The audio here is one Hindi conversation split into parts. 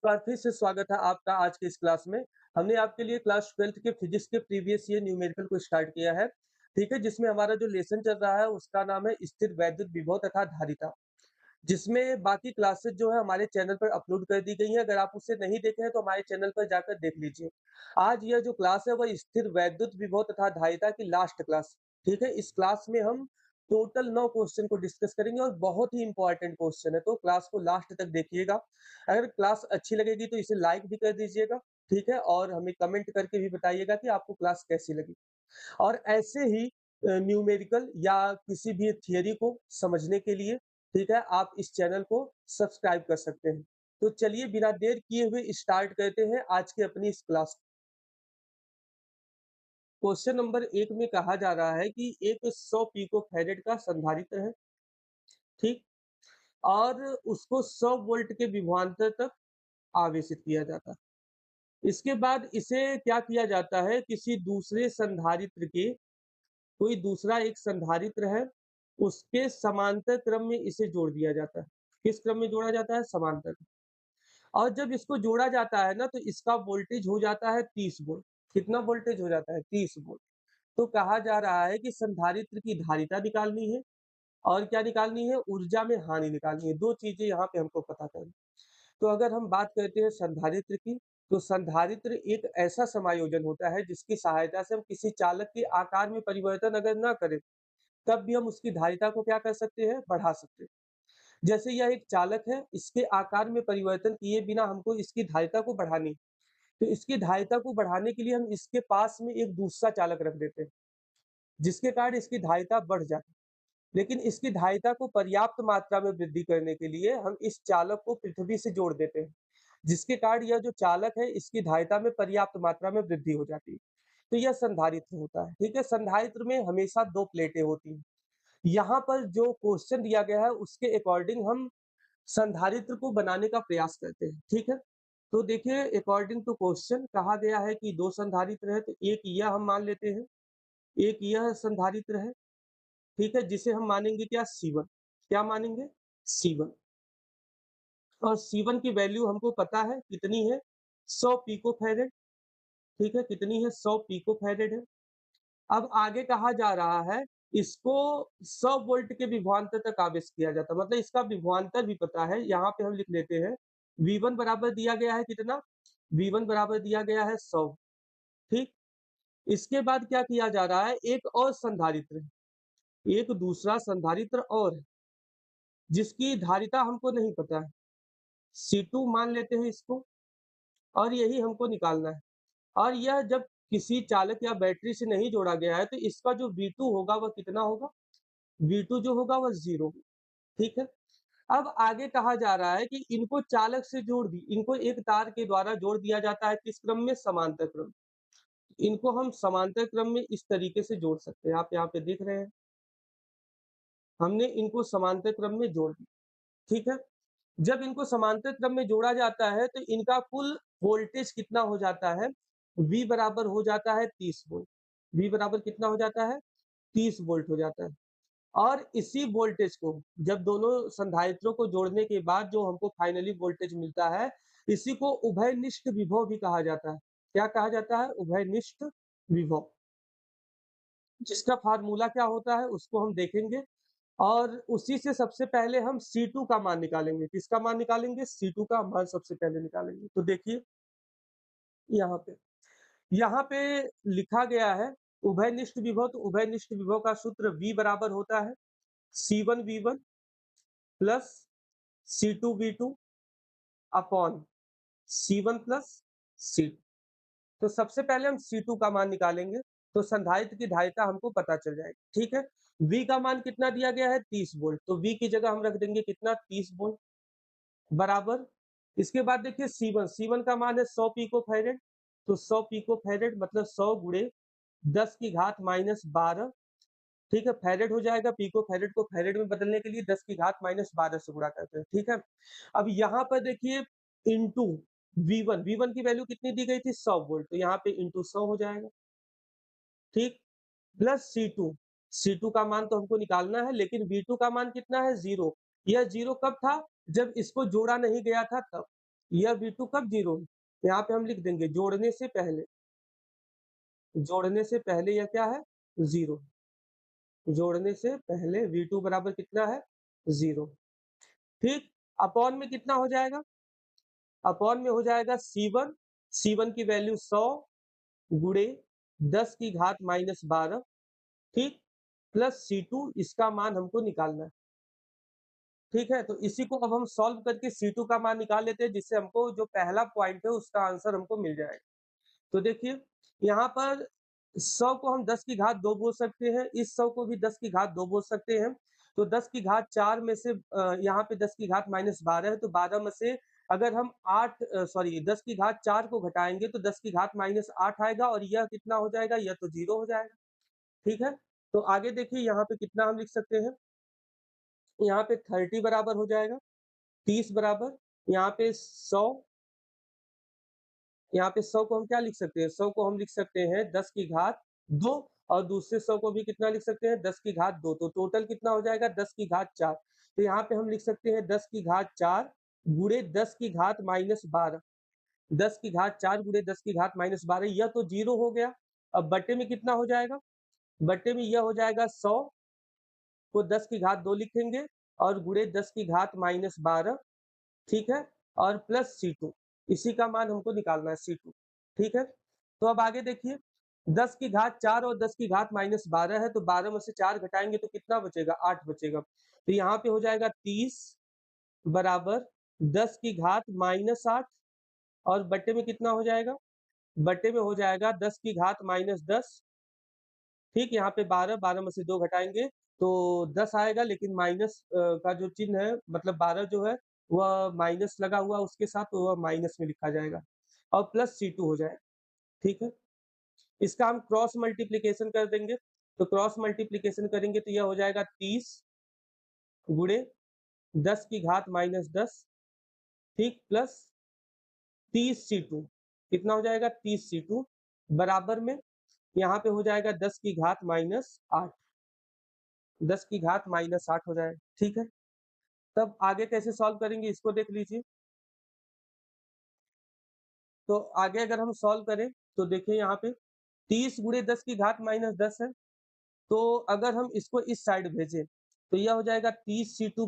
बार फिर से स्वागत है आपका आज के इस क्लास में। हमने आपके लिए क्लास 12th के फिजिक्स के प्रीवियस ईयर न्यूमेरिकल को स्टार्ट किया है, ठीक है? जिसमें हमारा जो लेसन चल रहा है उसका नाम है स्थिर वैद्युत विभव तथा धारिता, जिसमें बाकी क्लासेस जो है हमारे चैनल पर अपलोड कर दी गई हैं। अगर आप उसे नहीं देखे हैं तो हमारे चैनल पर जाकर देख लीजिए। आज यह जो क्लास है वह स्थिर वैद्युत विभव तथा धारिता की लास्ट क्लास, ठीक है? इस क्लास में हम टोटल 9 क्वेश्चन को डिस्कस करेंगे और बहुत ही इंपॉर्टेंट क्वेश्चन है, तो क्लास को लास्ट तक देखिएगा। अगर क्लास अच्छी लगेगी तो इसे लाइक भी कर दीजिएगा, ठीक है? और हमें कमेंट करके भी बताइएगा कि आपको क्लास कैसी लगी। और ऐसे ही न्यूमेरिकल या किसी भी थियरी को समझने के लिए, ठीक है, आप इस चैनल को सब्सक्राइब कर सकते हैं। तो चलिए बिना देर किए हुए स्टार्ट करते हैं आज की अपनी इस क्लास। क्वेश्चन नंबर 1 में कहा जा रहा है कि एक 100 पिको फैरेड का संधारित्र है, ठीक? और उसको 100 वोल्ट के विभवांतर तक आवेशित किया जाता है। इसके बाद इसे क्या किया जाता है, किसी दूसरे संधारित्र के कोई दूसरा एक संधारित्र है, उसके समांतर क्रम में इसे जोड़ दिया जाता है। किस क्रम में जोड़ा जाता है? समांतर। और जब इसको जोड़ा जाता है ना, तो इसका वोल्टेज हो जाता है 30 वोल्ट। कितना वोल्टेज हो जाता है? 30 वोल्ट। तो कहा जा रहा है कि संधारित्र की धारिता निकालनी है और क्या निकालनी है? ऊर्जा में हानि निकालनी है। 2 चीज़ें यहाँ पे हमको पता करनी। तो अगर हम बात करते हैं संधारित्र की, तो संधारित्र एक ऐसा समायोजन होता है जिसकी सहायता से हम किसी चालक के आकार में परिवर्तन अगर ना करें, तब भी हम उसकी धारिता को क्या कर सकते हैं? बढ़ा सकते हैं। जैसे यह एक चालक है, इसके आकार में परिवर्तन किए बिना हमको इसकी धारिता को बढ़ानी है। तो इसकी धारिता को बढ़ाने के लिए हम इसके पास में एक दूसरा चालक रख देते हैं, जिसके कारण इसकी धारिता बढ़ जाती है। लेकिन इसकी धारिता को पर्याप्त मात्रा में वृद्धि करने के लिए हम इस चालक को पृथ्वी से जोड़ देते हैं, जिसके कारण यह जो चालक है इसकी धारिता में पर्याप्त मात्रा में वृद्धि हो जाती है। तो यह संधारित्र होता है, ठीक है? संधारित्र में हमेशा 2 प्लेटें होती हैं। यहाँ पर जो क्वेश्चन दिया गया है उसके अकॉर्डिंग हम संधारित्र को बनाने का प्रयास करते हैं, ठीक है? तो देखिए अकॉर्डिंग टू क्वेश्चन कहा गया है कि 2 संधारित्र है, तो एक यह हम मान लेते हैं, एक यह संधारित्र है, ठीक है? जिसे हम मानेंगे क्या? C1। क्या मानेंगे? C1। और C1 की वैल्यू हमको पता है कितनी है? 100 पिको फैरेड, ठीक है? कितनी है? 100 पिको फैरेड है। अब आगे कहा जा रहा है इसको 100 वोल्ट के विभवांतर तक आवेश किया जाता है, मतलब इसका विभवांतर भी पता है। यहाँ पे हम लिख लेते हैं V1 बराबर दिया गया है कितना? V1 बराबर दिया गया है 100, ठीक? इसके बाद क्या किया जा रहा है? एक और संधारित्र है, एक दूसरा संधारित्र और है, जिसकी धारिता हमको नहीं पता है। C2 मान लेते हैं इसको और यही हमको निकालना है। और यह जब किसी चालक या बैटरी से नहीं जोड़ा गया है, तो इसका जो V2 होगा वह कितना होगा? V2 जो होगा वह 0, ठीक है? अब आगे कहा जा रहा है कि इनको चालक से इनको एक तार के द्वारा जोड़ दिया जाता है किस क्रम में? समांतर क्रम। इनको हम समांतर क्रम में इस तरीके से जोड़ सकते हैं। आप यहाँ पे देख रहे हैं, हमने इनको समांतर क्रम में जोड़ दिया, ठीक है? जब इनको समांतर क्रम में जोड़ा जाता है तो इनका कुल वोल्टेज कितना हो जाता है? V बराबर हो जाता है 30 वोल्ट। V बराबर कितना हो जाता है? 30 वोल्ट हो जाता है। और इसी वोल्टेज को जब दोनों संधारित्रों को जोड़ने के बाद जो हमको फाइनली वोल्टेज मिलता है, इसी को उभयनिष्ठ विभव भी कहा जाता है। क्या कहा जाता है? उभयनिष्ठ विभव। जिसका फार्मूला क्या होता है उसको हम देखेंगे और उसी से सबसे पहले हम C2 का मान निकालेंगे। किसका मान निकालेंगे? C2 का मान सबसे पहले निकालेंगे। तो देखिए यहाँ पे यहाँ पे लिखा गया है उभयनिष्ठ विभव, तो उभयनिष्ठ विभव का सूत्र V बराबर होता है C1V1 plus C2V2 upon C1 plus C2। तो सबसे पहले हम C2 का मान निकालेंगे, तो संधारित्र की धारिता हमको पता चल जाएगी, ठीक है? V का मान कितना दिया गया है? 30 वोल्ट, तो V की जगह हम रख देंगे कितना? 30 वोल्ट बराबर। इसके बाद देखिए C1 का मान है 100 पिको फैरेड, तो 100 पिको फैरेड मतलब 100 गुणे 10 की घात माइनस 12, ठीक है? फैरेड हो जाएगा, पिको फैरेड को फैरेड में बदलने के लिए 10 की घात माइनस 12 से गुणा करते हैं, ठीक है? अब यहाँ पर देखिए इंटू V1 की वैल्यू कितनी दी गई थी? 100 वोल्ट, तो यहाँ पे इंटू 100 हो जाएगा, ठीक? प्लस C2 का मान तो हमको निकालना है, लेकिन V2 का मान कितना है? 0। यह 0 कब था? जब इसको जोड़ा नहीं गया था तब। यह V2 कब 0 है? यहाँ पे हम लिख देंगे जोड़ने से पहले यह क्या है? 0। जोड़ने से पहले V2 बराबर कितना है? 0। ठीक, अपॉन में कितना हो जाएगा? अपॉन में हो जाएगा C1, C1 की वैल्यू 100 गुणे 10 की घात -12, ठीक, प्लस C2 इसका मान हमको निकालना है। ठीक है, तो इसी को अब हम सॉल्व करके C2 का मान निकाल लेते हैं, जिससे हमको जो पहला पॉइंट है उसका आंसर हमको मिल जाएगा। तो देखिए, यहाँ पर 100 को हम 10 की घात 2 बोल सकते हैं, इस 100 को भी 10 की घात 2 बोल सकते हैं। तो 10 की घात 4 में से यहाँ पे 10 की घात -12 है, तो 12 में से अगर हम 10 की घात 4 को घटाएँगे तो 10 की घात -8 आएगा और यह कितना हो जाएगा? यह तो 0 हो जाएगा। ठीक है? तो आगे देखिए यहाँ पे कितना हम लिख सकते हैं? यहाँ पे 30 बराबर हो जाएगा, 30 बराबर यहाँ पे 100, यहाँ पे 100 को हम क्या लिख सकते हैं? 100 को हम लिख सकते हैं 10 की घात 2 और दूसरे 100 को भी कितना लिख सकते हैं? 10 की घात 2, तो टोटल कितना हो जाएगा? 10 की घात 4। तो यहाँ पे हम लिख सकते हैं 10 की घात 4 गुणे 10 की घात -12। 10 की घात 4 गुणे 10 की घात -12, यह तो 0 हो गया। अब बट्टे में कितना हो जाएगा? बट्टे में यह हो जाएगा 100 को 10 की घात 2 लिखेंगे और गुणे 10 की घात -12, ठीक है? और प्लस C2, इसी का मान हमको निकालना है C2, ठीक है? तो अब आगे देखिए, 10 की घात 4 और 10 की घात -12 है, तो 12 में से 4 घटाएँगे तो कितना बचेगा? 8 बचेगा। तो यहाँ पे हो जाएगा 30 बराबर 10 की घात -8 और बट्टे में कितना हो जाएगा? बट्टे में हो जाएगा 10 की घात -10, ठीक? यहाँ पे 12, 12 में से 2 घटाएँगे तो 10 आएगा, लेकिन माइनस का जो चिन्ह है, मतलब 12 जो है वह माइनस लगा हुआ उसके साथ, तो वह माइनस में लिखा जाएगा और प्लस C2 हो जाएगा, ठीक है? इसका हम क्रॉस मल्टीप्लिकेशन कर देंगे, तो क्रॉस मल्टीप्लिकेशन करेंगे तो यह हो जाएगा 30 गुणे 10 की घात -10, ठीक, प्लस 30 C2, कितना हो जाएगा? 30 C2 बराबर में यहाँ पे हो जाएगा 10 की घात -8, 10 की घात -8 हो जाएगा, ठीक है? तब आगे कैसे सॉल्व करेंगे इसको देख लीजिए। तो आगे अगर हम सॉल्व करें तो देखिए यहाँ पे 30 गुणे 10 की घात -10 है, तो अगर हम इसको इस साइड भेजें तो यह हो जाएगा 30 C2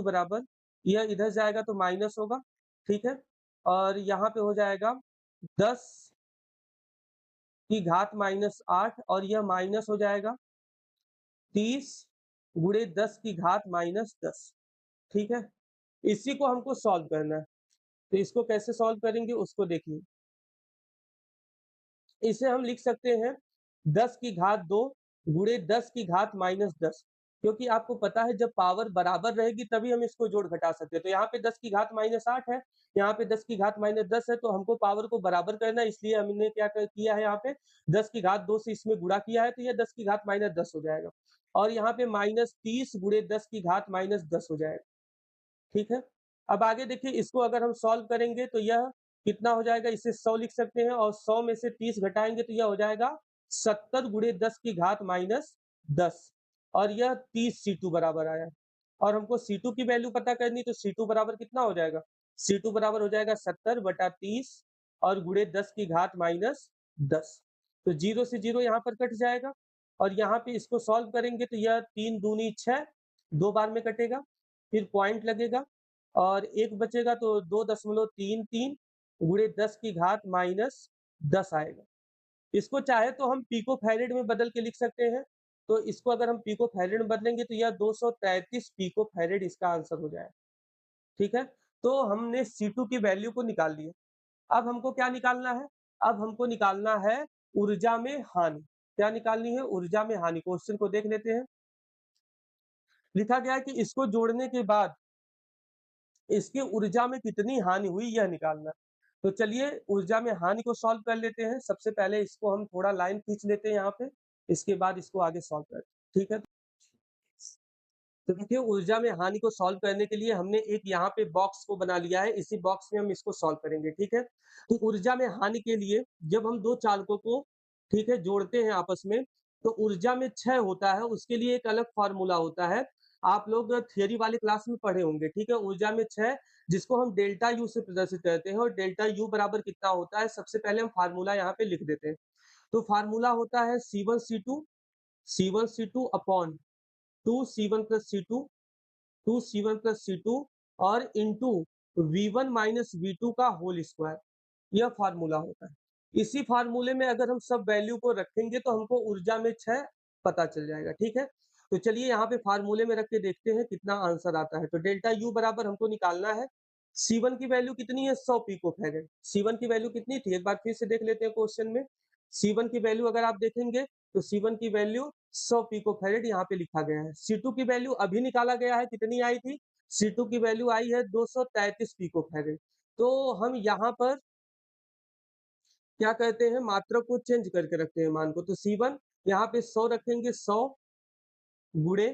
बराबर, यह इधर जाएगा तो माइनस होगा, ठीक है? और यहाँ पे हो जाएगा 10 की घात -8 और यह माइनस हो जाएगा 30 गुणे 10 की घात -10, ठीक है? इसी को हमको सॉल्व करना है। तो इसको कैसे सॉल्व करेंगे उसको देखिए। इसे हम लिख सकते हैं 10 की घात 2 गुणे 10 की घात -10, क्योंकि आपको पता है जब पावर बराबर रहेगी तभी हम इसको जोड़ घटा सकते हैं। तो यहाँ पे 10 की घात -8 है, यहाँ पे 10 की घात -10 है, तो हमको पावर को बराबर करना है, इसलिए हमने क्या किया है, यहाँ पे 10 की घात 2 से इसमें गुणा किया है, तो यह 10 की घात -10 हो जाएगा और यहाँ पे -30 गुणे 10 की घात -10 हो जाएगा, ठीक है? अब आगे देखिए, इसको अगर हम सॉल्व करेंगे तो यह कितना हो जाएगा? इसे 100 लिख सकते हैं और 100 में से 30 घटाएँगे तो यह हो जाएगा 70 गुणे 10 की घात -10 और यह 30 C2 बराबर आया। और हमको C2 की वैल्यू पता करनी, तो C2 बराबर कितना हो जाएगा? C2 बराबर हो जाएगा 70 बटा 30 और गुणे 10 की घात -10। तो 0 से 0 यहाँ पर कट जाएगा और यहाँ पे इसको सॉल्व करेंगे तो यह 3 दूनी 6, 2 बार में कटेगा, फिर पॉइंट लगेगा और 1 बचेगा तो 2.33 गुणे 10 की घात -10 आएगा। इसको चाहे तो हम पिको फैरेड में बदल के लिख सकते हैं। तो इसको अगर हम पिको फैरेड में बदलेंगे तो यह 233 पिको फैरेड इसका आंसर हो जाएगा, ठीक है? तो हमने C2 की वैल्यू को निकाल लिया। अब हमको क्या निकालना है? अब हमको निकालना है ऊर्जा में हानि। क्या निकालनी है? ऊर्जा में हानि। क्वेश्चन को देख लेते हैं। लिखा गया है कि इसको जोड़ने के बाद इसकी ऊर्जा में कितनी हानि हुई यह निकालना। तो चलिए ऊर्जा में हानि को सॉल्व कर लेते हैं। सबसे पहले इसको हम थोड़ा लाइन खींच लेते हैं यहाँ पे, इसके बाद इसको आगे सॉल्व करते हैं, ठीक है? तो देखिए ऊर्जा में हानि को सॉल्व करने के लिए हमने एक यहाँ पे बॉक्स को बना लिया है, इसी बॉक्स में हम इसको सॉल्व करेंगे, ठीक है? तो ऊर्जा में हानि के लिए जब हम 2 चालकों को, ठीक है, जोड़ते हैं आपस में, तो ऊर्जा में क्षय होता है, उसके लिए एक अलग फ़ॉर्मूला होता है आप लोग थियरी वाले क्लास में पढ़े होंगे, ठीक है? ऊर्जा में क्षय जिसको हम डेल्टा यू से प्रदर्शित करते हैं और डेल्टा यू बराबर कितना होता है, सबसे पहले हम फार्मूला यहाँ पे लिख देते हैं। तो फार्मूला होता है C1 C2 upon 2 C1 plus C2 2 C1 plus C2 और इंटू V1 माइनस V2 का होल स्क्वायर, यह फार्मूला होता है। इसी फार्मूले में अगर हम सब वैल्यू को रखेंगे तो हमको ऊर्जा में क्षय पता चल जाएगा, ठीक है? तो चलिए यहाँ पे फार्मूले में रख के देखते हैं कितना आंसर आता है। तो डेल्टा यू बराबर हमको निकालना है, C1 की वैल्यू कितनी है 100 पिको फैरेड। C1 की वैल्यू कितनी थी एक बार फिर से देख लेते हैं क्वेश्चन में। C1 की वैल्यू अगर आप देखेंगे तो C1 की वैल्यू 100 पिको फैरेड यहाँ पे लिखा गया है। C2 की वैल्यू अभी निकाला गया है, कितनी आई थी? C2 की वैल्यू आई है 233 पिको फैरेड। तो हम यहाँ पर क्या कहते हैं, मात्रक को चेंज करके रखते हैं मान को। तो C1 यहाँ पे 100 रखेंगे, 100 गुणे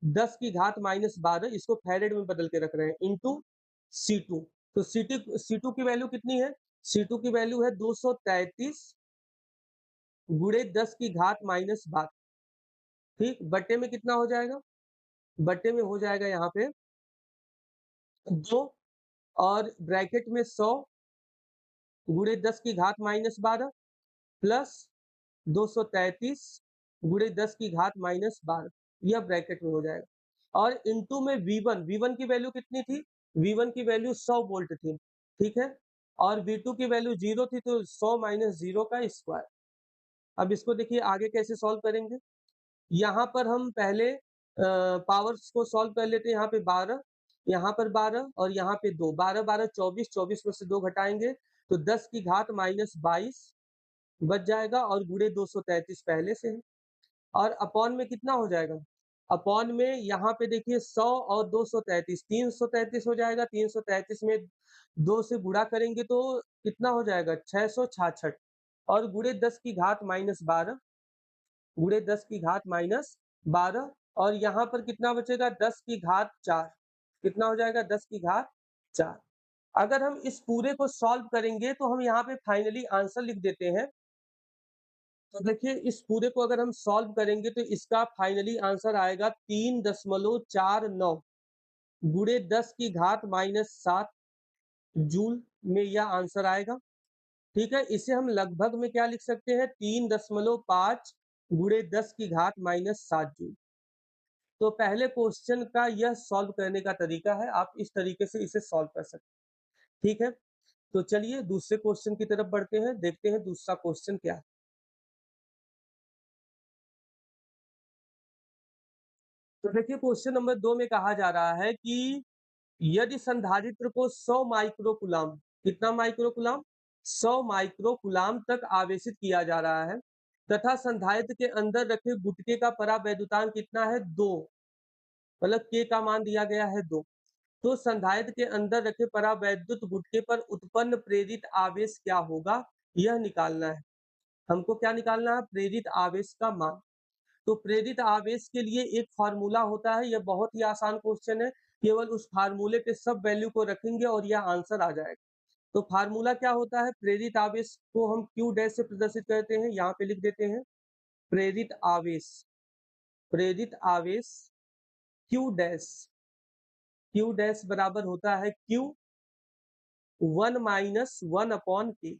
10 की घात माइनस 12, इसको फैरेड में बदल के रख रहे हैं, इंटू C2। तो C2 की वैल्यू कितनी है? C2 की वैल्यू है 233 गुणे 10 की घात माइनस 12, ठीक? बट्टे में कितना हो जाएगा? बट्टे में हो जाएगा यहाँ पे 2 और ब्रैकेट में 100 गुणे 10 की घात माइनस 12 प्लस 233 गुणे 10 की घात माइनस 12, यह ब्रैकेट में हो जाएगा। और इंटू में V1 की वैल्यू कितनी थी? V1 की वैल्यू 100 वोल्ट थी, ठीक है? और V2 की वैल्यू 0 थी, तो 100 माइनस 0 का स्क्वायर। अब इसको देखिए आगे कैसे सॉल्व करेंगे। यहाँ पर हम पहले पावर्स को सॉल्व कर लेते हैं। यहाँ पे 12, यहाँ पर 12 और यहाँ पे 2, 12 12 24, 24 में से 2 घटाएंगे तो 10 की घात माइनस 22 बच जाएगा और गुणे 233 पहले से है। और अपॉन में कितना हो जाएगा? अपॉन में यहाँ पे देखिए 100 और 233, 333 हो जाएगा। 333 में 2 से गुणा करेंगे तो कितना हो जाएगा? 666 और गुणे 10 की घात माइनस 12, गुणे 10 की घात माइनस 12 और यहाँ पर कितना बचेगा? 10 की घात 4, कितना हो जाएगा? 10 की घात 4। अगर हम इस पूरे को सॉल्व करेंगे तो हम यहाँ पे फाइनली आंसर लिख देते हैं। तो देखिए इस पूरे को अगर हम सॉल्व करेंगे तो इसका फाइनली आंसर आएगा 3.49 गुणे 10 की घात माइनस 7 जूल में यह आंसर आएगा, ठीक है? इसे हम लगभग में क्या लिख सकते हैं? 3.5 गुणे 10 की घात माइनस 7 जूल। तो पहले क्वेश्चन का यह सॉल्व करने का तरीका है, आप इस तरीके से इसे सॉल्व कर सकते हैं, ठीक है? तो चलिए दूसरे क्वेश्चन की तरफ बढ़ते हैं, देखते हैं दूसरा क्वेश्चन क्या है। तो देखिए क्वेश्चन नंबर 2 में कहा जा रहा है कि यदि संधारित्र को 100 माइक्रोकूलाम, कितना माइक्रोकूलाम? 100 माइक्रोकूलाम तक आवेशित किया जा रहा है तथा संधारित्र के अंदर रखे गुटके का परावैद्युतांक कितना है? 2, मतलब के का मान दिया गया है 2। तो संधारित्र के अंदर रखे परावैद्युत गुटके पर उत्पन्न प्रेरित आवेश क्या होगा, यह निकालना है। हमको क्या निकालना है? प्रेरित आवेश का मान। तो प्रेरित आवेश के लिए एक फार्मूला होता है, यह बहुत ही आसान क्वेश्चन है, केवल उस फार्मूले पे सब वैल्यू को रखेंगे और यह आंसर आ जाएगा। तो फार्मूला क्या होता है? प्रेरित आवेश को हम Q डैश से प्रदर्शित करते हैं, यहाँ पे लिख देते हैं प्रेरित आवेश, प्रेरित आवेश Q डैश, Q डैश बराबर होता है Q 1 माइनस 1 अपॉन के,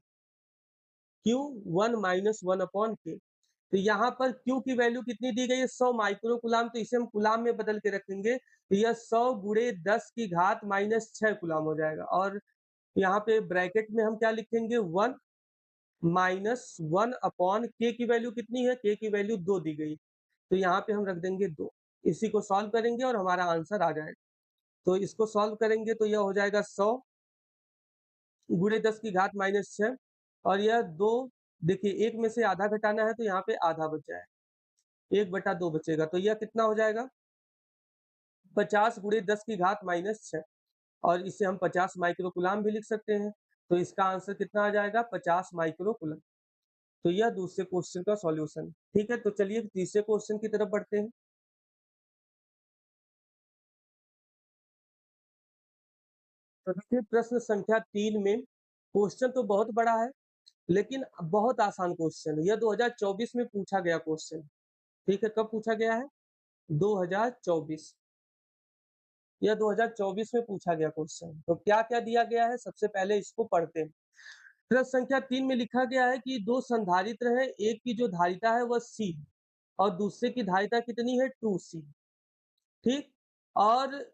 Q 1 माइनस 1 अपॉन के। तो यहाँ पर Q की वैल्यू कितनी दी गई है? 100 माइक्रो कुलाम, तो इसे हम कुलाम में बदल के रखेंगे तो यह 100 गुणे 10 की घात माइनस 6 कुलाम हो जाएगा। और यहाँ पे ब्रैकेट में हम क्या लिखेंगे? 1 माइनस 1 अपॉन के की वैल्यू कितनी है? के की वैल्यू 2 दी गई, तो यहाँ पे हम रख देंगे 2। इसी को सॉल्व करेंगे और हमारा आंसर आ जाएगा। तो इसको सॉल्व करेंगे तो यह हो जाएगा 100 गुणे 10 की घात माइनस 6 और यह 2, देखिए 1 में से आधा घटाना है तो यहाँ पे आधा बच जाएगा, 1/2 बचेगा, तो यह कितना हो जाएगा? 50 गुणे 10 की घात माइनस 6 और इसे हम 50 माइक्रो कूलाम भी लिख सकते हैं। तो इसका आंसर कितना आ जाएगा? 50 माइक्रो कूलाम। तो यह दूसरे क्वेश्चन का सॉल्यूशन, ठीक है? तो चलिए तीसरे क्वेश्चन की तरफ बढ़ते हैं। तो देखिए प्रश्न संख्या 3 में क्वेश्चन तो बहुत बड़ा है, लेकिन बहुत आसान क्वेश्चन है। यह 2024 में पूछा गया क्वेश्चन, ठीक है? कब पूछा गया है? 2024। यह 2024 में पूछा गया क्वेश्चन। तो क्या-क्या दिया गया है, सबसे पहले इसको पढ़ते हैं। प्रश्न संख्या 3 में लिखा गया है कि 2 संधारित्र हैं, एक की जो धारिता है वह C है और दूसरे की धारिता कितनी है 2C, ठीक? और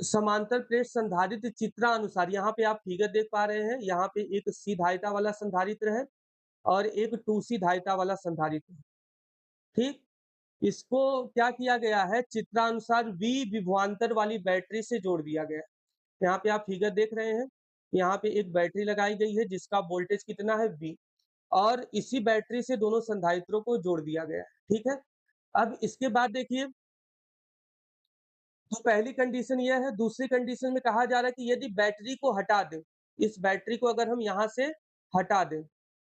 समांतर प्लेट संधारित्र चित्रानुसार, यहाँ पे आप फिगर देख पा रहे हैं, यहाँ पे एक C धारिता वाला संधारित्र है और एक 2C धारिता वाला संधारित्र है, ठीक? इसको क्या किया गया है, चित्रानुसार V विभवांतर वाली बैटरी से जोड़ दिया गया है। यहाँ पे आप फिगर देख रहे हैं, यहाँ पे एक बैटरी लगाई गई है जिसका वोल्टेज कितना है V और इसी बैटरी से दोनों संधारित्रों को जोड़ दिया गया है, ठीक है? अब इसके बाद देखिए, तो पहली कंडीशन यह है, दूसरी कंडीशन में कहा जा रहा है कि यदि बैटरी को हटा दें, इस बैटरी को अगर हम यहाँ से हटा दें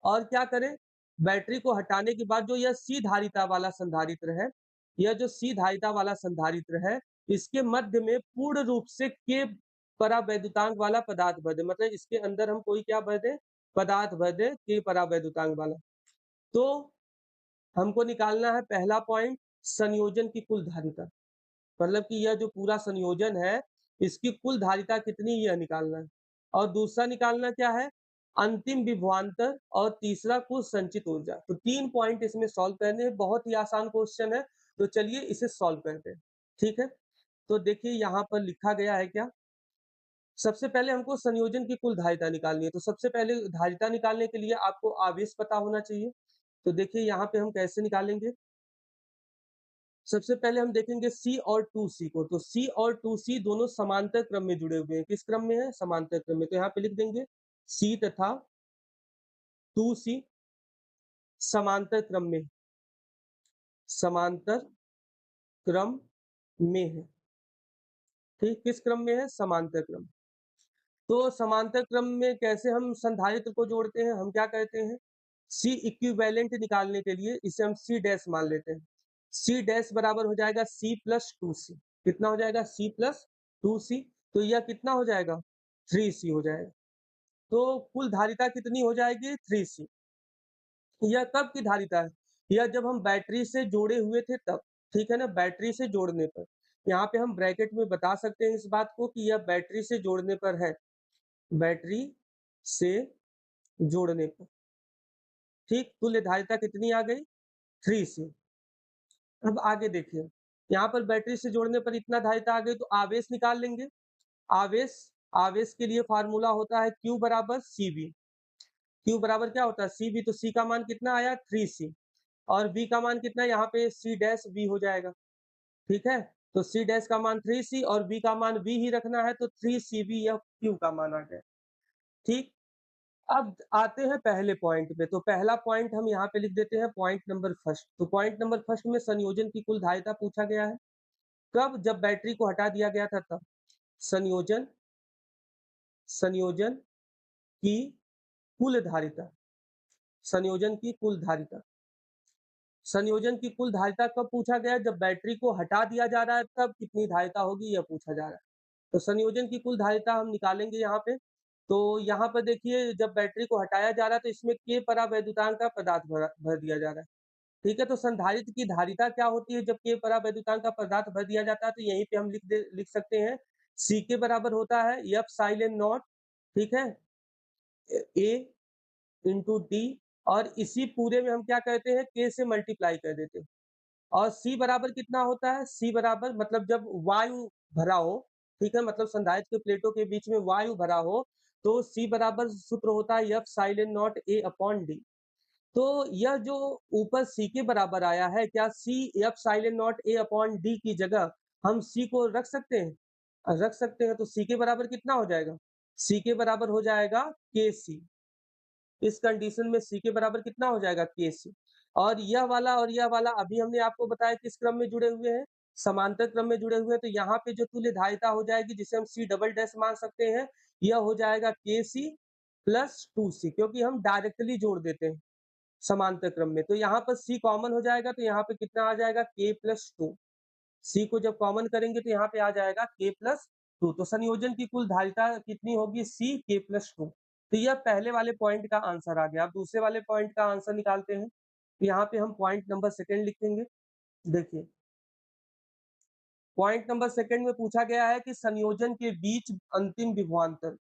और क्या करें, बैटरी को हटाने के बाद जो यह C धारिता वाला संधारित्र है, यह जो C धारिता वाला संधारित्र है, इसके मध्य में पूर्ण रूप से K परावैद्युतांक वाला पदार्थ भर दें, मतलब इसके अंदर हम कोई क्या भर दें, पदार्थ भर दें K परावैद्युतांक वाला। तो हमको निकालना है पहला पॉइंट, संयोजन की कुल धारिता। मतलब कि यह जो पूरा संयोजन है, इसकी कुल धारिता कितनी यह निकालना है। और दूसरा निकालना क्या है, अंतिम विभवांतर और तीसरा कुल संचित ऊर्जा। तो 3 पॉइंट इसमें सॉल्व करने हैं, बहुत ही आसान क्वेश्चन है, तो चलिए इसे सॉल्व करते हैं, ठीक है? तो देखिए यहाँ पर लिखा गया है क्या, सबसे पहले हमको संयोजन की कुल धारिता निकालनी है, तो सबसे पहले धारिता निकालने के लिए आपको आवेश पता होना चाहिए। तो देखिए यहाँ पे हम कैसे निकालेंगे, सबसे पहले हम देखेंगे C और 2C को, तो C और 2C दोनों समांतर क्रम में जुड़े हुए हैं। किस क्रम में है? समांतर क्रम में। तो यहाँ पे लिख देंगे C तथा 2C समांतर क्रम में, समांतर क्रम में है, ठीक? किस क्रम में है? समांतर क्रम। तो समांतर क्रम में कैसे हम संधारित्र को जोड़ते हैं? हम क्या करते हैं, C इक्विवेलेंट निकालने के लिए इसे हम C डैश मान लेते हैं। C डैश बराबर हो जाएगा C प्लस 2C। कितना हो जाएगा? C plus 2C। तो यह कितना हो जाएगा? 3C हो जाएगा। तो कुल धारिता कितनी हो जाएगी? 3C। यह कब की धारिता है? यह जब हम बैटरी से जोड़े हुए थे तब, ठीक है ना? बैटरी से जोड़ने पर। यहाँ पे हम ब्रैकेट में बता सकते हैं इस बात को कि यह बैटरी से जोड़ने पर है। बैटरी से जोड़ने पर, ठीक? तुल्य धारिता कितनी आ गई? 3C। अब आगे देखिए, यहाँ पर बैटरी से जोड़ने पर इतना धारिता आ गई, तो आवेश निकाल लेंगे। आवेश, आवेश के लिए फार्मूला होता है Q बराबर CV। Q बराबर क्या होता है? CV। तो C का मान कितना आया? 3C और V का मान कितना है? यहाँ पे C डैश V हो जाएगा, ठीक है? तो C डैश का मान 3C और V का मान V ही रखना है, तो 3CV यह Q का मान आ गया, ठीक? अब आते हैं पहले पॉइंट पे, तो पहला पॉइंट हम यहाँ पे लिख देते हैं पॉइंट नंबर फर्स्ट। तो पॉइंट नंबर फर्स्ट में संयोजन की कुल धारिता पूछा गया है। कब? जब बैटरी को हटा दिया गया था तब। संयोजन, संयोजन की कुल धारिता, संयोजन की कुल धारिता। संयोजन की कुल धारिता कब पूछा गया है? जब बैटरी को हटा दिया जा रहा है तब कितनी धारिता होगी यह पूछा जा रहा है। तो संयोजन की कुल धारिता हम निकालेंगे यहाँ पे। तो यहाँ पर देखिए, जब बैटरी को हटाया जा रहा है तो इसमें K परावैद्युतांक का पदार्थ भर दिया जा रहा है। ठीक है, तो संधारित्र की धारिता क्या होती है जब K परावैद्युतांक का पदार्थ भर दिया जाता है? तो यहीं पे हम लिख सकते हैं C के बराबर होता है F साइलेंट नॉट, ठीक है, A इंटू डी, और इसी पूरे में हम क्या करते हैं, K से मल्टीप्लाई कर देते हैं। और C बराबर कितना होता है? C बराबर मतलब जब वायु भरा हो, ठीक है, मतलब संधारित्र के प्लेटों के बीच में वायु भरा हो, तो C बराबर सूत्र होता है F silent not A upon D. तो यह जो ऊपर C के बराबर आया है, क्या C F silent not A upon D की जगह हम C को रख सकते हैं? रख सकते हैं, तो C के बराबर कितना हो जाएगा? C के बराबर हो जाएगा KC। इस कंडीशन में C के बराबर कितना हो जाएगा? KC। और यह वाला अभी हमने आपको बताया किस क्रम में जुड़े हुए हैं? समांतर क्रम में जुड़े हुए हैं। तो यहाँ पे जो तुल्य धारिता हो जाएगी जिसे हम C डबल डैश मान सकते हैं, यह हो जाएगा KC प्लस 2C, क्योंकि हम डायरेक्टली जोड़ देते हैं समांतर क्रम में। तो यहाँ पर C कॉमन हो जाएगा, तो यहाँ पे कितना आ जाएगा? K plus 2। C को जब कॉमन करेंगे तो यहाँ पे आ जाएगा K प्लस 2। तो संयोजन की कुल धारिता कितनी होगी? C K plus 2। तो यह पहले वाले पॉइंट का आंसर आ गया। अब दूसरे वाले पॉइंट का आंसर निकालते हैं। तो यहाँ पे हम पॉइंट नंबर सेकंड लिखेंगे। देखिए, पॉइंट नंबर सेकंड में पूछा गया है कि संयोजन के बीच अंतिम विभवांतर,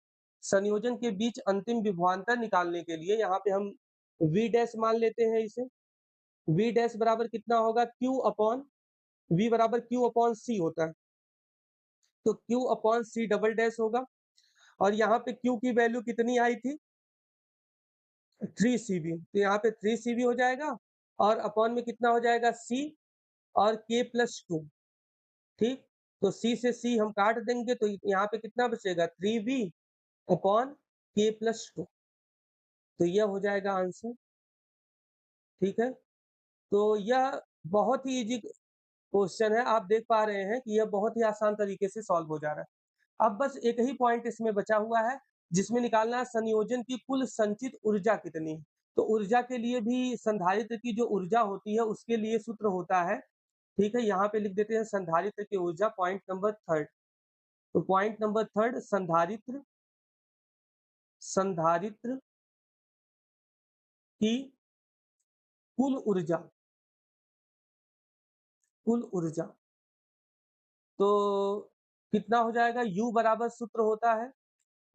संयोजन के बीच अंतिम विभवांतर निकालने के लिए यहाँ पे हम v डैश मान लेते हैं इसे। v डैश बराबर कितना होगा, q अपॉन v बराबर q अपॉन c होता है, तो q upon c double dash होगा। और यहाँ पे q की वैल्यू कितनी आई थी, 3cv, तो यहाँ पे 3cv हो जाएगा और अपॉन में कितना हो जाएगा c और k प्लस 2, ठीक। तो c से c हम काट देंगे तो यहाँ पे कितना बचेगा, 3v अपॉन k प्लस 2, तो यह हो जाएगा आंसर, ठीक है। तो यह बहुत ही इजी क्वेश्चन है, आप देख पा रहे हैं कि यह बहुत ही आसान तरीके से सॉल्व हो जा रहा है। अब बस एक ही पॉइंट इसमें बचा हुआ है, जिसमें निकालना है संयोजन की कुल संचित ऊर्जा कितनी है। तो ऊर्जा के लिए भी संधारित्र की जो ऊर्जा होती है उसके लिए सूत्र होता है, ठीक है। यहाँ पे लिख देते हैं संधारित्र की ऊर्जा, पॉइंट नंबर थर्ड। तो पॉइंट नंबर थर्ड, संधारित्र संधारित्र की कुल ऊर्जा, कुल ऊर्जा, तो कितना हो जाएगा, U बराबर सूत्र होता है,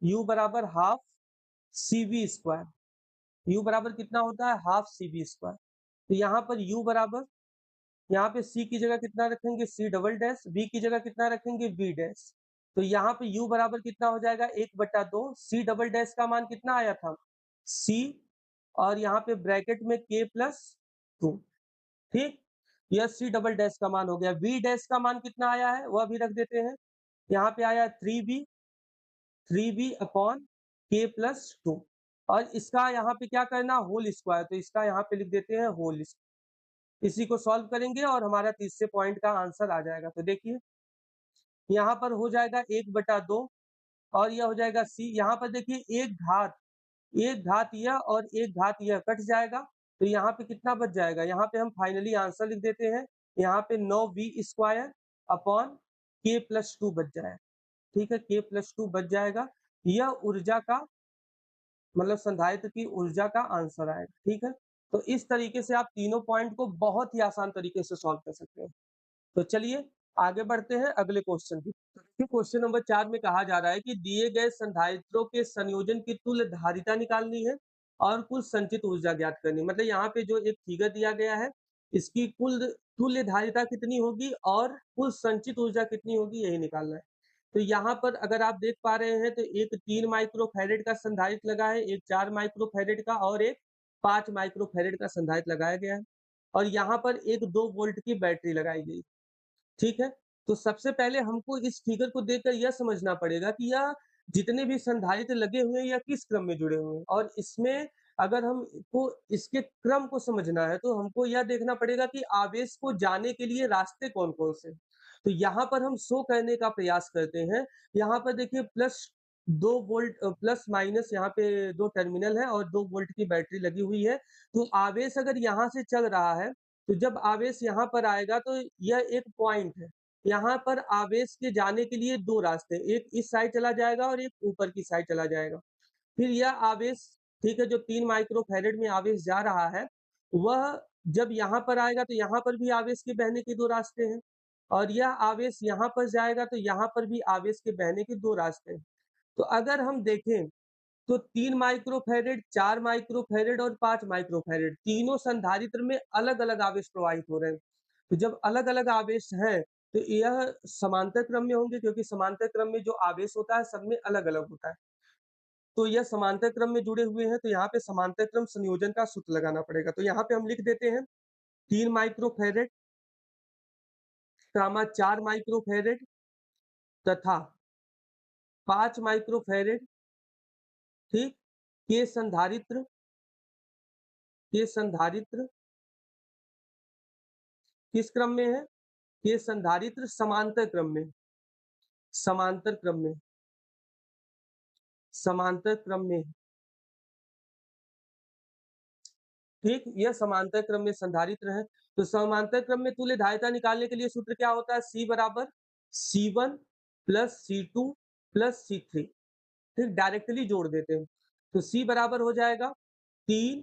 U बराबर हाफ CV स्क्वायर। U बराबर कितना होता है, हाफ CV स्क्वायर। तो यहाँ पर U बराबर, यहाँ पे C की जगह कितना रखेंगे, C डबल डैश, V की जगह कितना रखेंगे, V डैश। तो यहाँ पे U बराबर कितना हो जाएगा, 1/2, C डबल डैश का मान कितना आया था, C, और यहाँ पे ब्रैकेट में K प्लस 2, ठीक। यह C डबल डैश का मान हो गया। V डैश का मान कितना आया है वह भी रख देते हैं, यहाँ पे आया 3b अपॉन k प्लस 2, और इसका यहाँ पे क्या करना, होल स्क्वायर, तो इसका यहाँ पे लिख देते हैं होल स्क्वायर। इसी को सॉल्व करेंगे और हमारा तीसरे पॉइंट का आंसर आ जाएगा। तो देखिए यहाँ पर हो जाएगा 1/2 और यह हो जाएगा c। यहाँ पर देखिए एक घात यह और एक घात यह कट जाएगा, तो यहाँ पे कितना बच जाएगा, यहाँ पे हम फाइनली आंसर लिख देते हैं, यहाँ पे 9v square upon k plus 2 बच जाएगा, ठीक है। k प्लस 2 बच जाएगा, यह ऊर्जा का मतलब संधारित्र की ऊर्जा का आंसर आएगा, ठीक है। तो इस तरीके से आप तीनों पॉइंट को बहुत ही आसान तरीके से सॉल्व कर सकते हैं। तो चलिए आगे बढ़ते हैं अगले क्वेश्चन की। तो देखिए क्वेश्चन नंबर 4 में कहा जा रहा है कि दिए गए संधारित्रों के संयोजन की तुल्य धारिता निकालनी है और कुल संचित ऊर्जा ज्ञात करनी है। मतलब यहाँ पे जो एक फिगर दिया गया है, इसकी कुल तुल्य धारिता कितनी होगी और कुल संचित ऊर्जा कितनी होगी, यही निकालना है। तो यहाँ पर अगर आप देख पा रहे हैं तो एक 3 माइक्रोफैरेड का संधारित्र लगा है, एक 4 माइक्रोफैरेड का और एक 5 माइक्रोफैरेड का संधारित्र लगाया गया है, और यहाँ पर एक 2 वोल्ट की बैटरी लगाई गई, ठीक है। तो सबसे पहले हमको इस फिगर को देखकर यह समझना पड़ेगा कि यह जितने भी संधारित्र लगे हुए हैं या किस क्रम में जुड़े हुए हैं, और इसमें अगर हमको इसके क्रम को समझना है तो हमको यह देखना पड़ेगा कि आवेश को जाने के लिए रास्ते कौन-कौन से हैं। तो यहाँ पर हम शो करने का प्रयास करते हैं। यहाँ पर देखिए प्लस 2 वोल्ट प्लस माइनस यहाँ पे 2 टर्मिनल है और 2 वोल्ट की बैटरी लगी हुई है। तो आवेश अगर यहाँ से चल रहा है, तो जब आवेश यहाँ पर आएगा तो यह एक पॉइंट है। यहाँ पर आवेश के जाने के लिए 2 रास्ते, एक इस साइड चला जाएगा और एक ऊपर की साइड चला जाएगा। फिर यह आवेश, ठीक है, जो 3 माइक्रोफैरेड में आवेश जा रहा है, वह जब यहाँ पर आएगा तो यहाँ पर भी आवेश के बहने के 2 रास्ते हैं, और यह आवेश यहाँ पर जाएगा तो यहाँ पर भी आवेश के बहने के 2 रास्ते हैं। तो अगर हम देखें तो 3 माइक्रोफैरेड, 4 माइक्रोफैरेड और 5 माइक्रोफैरेड तीनों संधारित्र में अलग-अलग आवेश प्रवाहित हो रहे हैं। तो जब अलग-अलग आवेश हैं, तो यह समांतर क्रम में होंगे, क्योंकि समांतर क्रम में जो आवेश होता है सब में अलग-अलग होता है। तो यह समांतर क्रम में जुड़े हुए हैं, तो यहाँ पे समांतर क्रम संयोजन का सूत्र लगाना पड़ेगा। तो यहाँ पे हम लिख देते हैं 3 माइक्रोफैरेड, 4 माइक्रोफैरेड तथा 5 माइक्रोफैरेड, ठीक, के संधारित्र किस क्रम में है? ये संधारित्र समांतर क्रम में, समांतर क्रम में, समांतर क्रम में, ठीक, यह समांतर क्रम में संधारित्र है। तो समांतर क्रम में तुल्य धारिता निकालने के लिए सूत्र क्या होता है, C बराबर C1 plus C2 plus C3, ठीक, डायरेक्टली जोड़ देते हैं। तो C बराबर हो जाएगा 3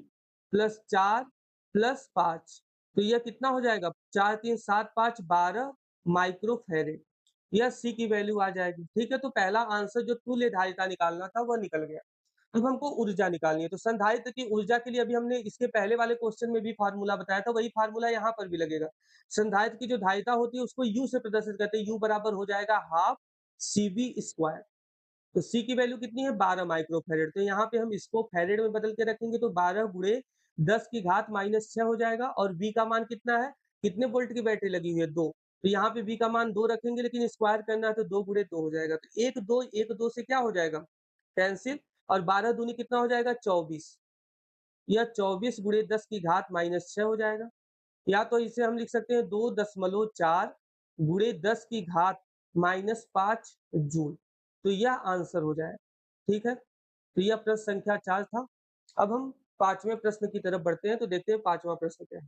प्लस 4 प्लस 5, तो यह कितना हो जाएगा, 4 3 7 5 12 माइक्रोफैरेड, या सी की वैल्यू आ जाएगी। ठीक है, तो पहला आंसर जो तुल्य धारिता निकालना था वह निकल गया। अब हमको ऊर्जा निकालनी है, तो संधारित्र की ऊर्जा के लिए अभी हमने इसके पहले वाले क्वेश्चन में भी फार्मूला बताया था, वही फार्मूला यहाँ पर भी लगेगा। संधारित्र की जो धारिता होती है उसको यू से प्रदर्शित करते हैं, यू बराबर हो जाएगा हाफ सीवी स्क्वायर। तो सी की वैल्यू कितनी है 12 माइक्रोफैरेड, तो यहाँ पे हम इसको फैरेड में बदल के रखेंगे तो 12 गुणे 10 की घात माइनस 6 हो जाएगा। और बी का मान कितना है, कितने वोल्ट की बैटरी लगी हुई है 2, तो यहाँ पे बी का मान 2 रखेंगे, लेकिन स्क्वायर करना है तो 2 गुणे 2 हो जाएगा, तो 1 2 से क्या हो जाएगा कैंसिल, और 12 दूनी कितना हो जाएगा 24, या 24 गुणे 10 की घात माइनस 6 हो जाएगा। या तो इसे हम लिख सकते हैं 2.4 गुणे 10 की घात -5 जूल, तो यह आंसर हो जाए। ठीक है, तो यह प्रश्न संख्या 4 था। अब हम 5वें प्रश्न की तरफ बढ़ते हैं, तो देखते हैं 5वां प्रश्न क्या है।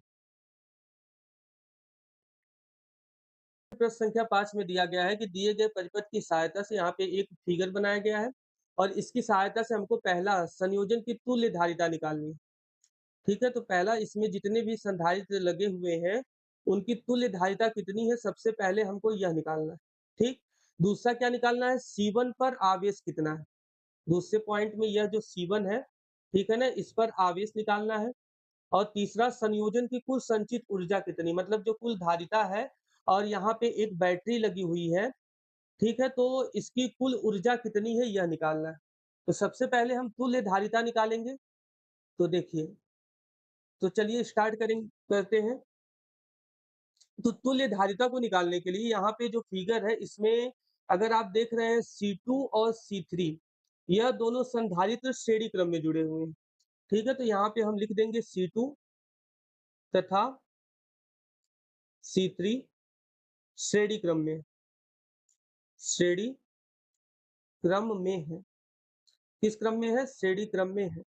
प्रश्न संख्या 5 में दिया गया है कि दिए गए परिपथ की सहायता से यहाँ पे एक फिगर बनाया गया है और इसकी सहायता से हमको पहला संयोजन की तुल्य धारिता निकालनी है। ठीक है, तो पहला इसमें जितने भी संधारित्र लगे हुए हैं, उनकी तुल्य धारिता कितनी है, सबसे पहले हमको यह निकालना है। ठीक, दूसरा क्या निकालना है, C1 पर आवेश कितना है। दूसरे पॉइंट में यह जो C1 है, ठीक है ना, इस पर आवेश निकालना है। और तीसरा संयोजन की कुल संचित ऊर्जा कितनी, मतलब जो कुल धारिता है और यहाँ पे एक बैटरी लगी हुई है, ठीक है, तो इसकी कुल ऊर्जा कितनी है यह निकालना है। तो सबसे पहले हम तुल्य धारिता निकालेंगे, तो देखिए, तो चलिए स्टार्ट करते हैं। तो तुल्य धारिता को निकालने के लिए यहाँ पे जो फिगर है इसमें अगर आप देख रहे हैं C2 और C3, यह दोनों संधारित्र श्रेणी क्रम में जुड़े हुए हैं। ठीक है, तो यहाँ पे हम लिख देंगे C2 तथा C3 श्रेणी क्रम में, श्रेणी क्रम में है। किस क्रम में है, श्रेणी क्रम में है।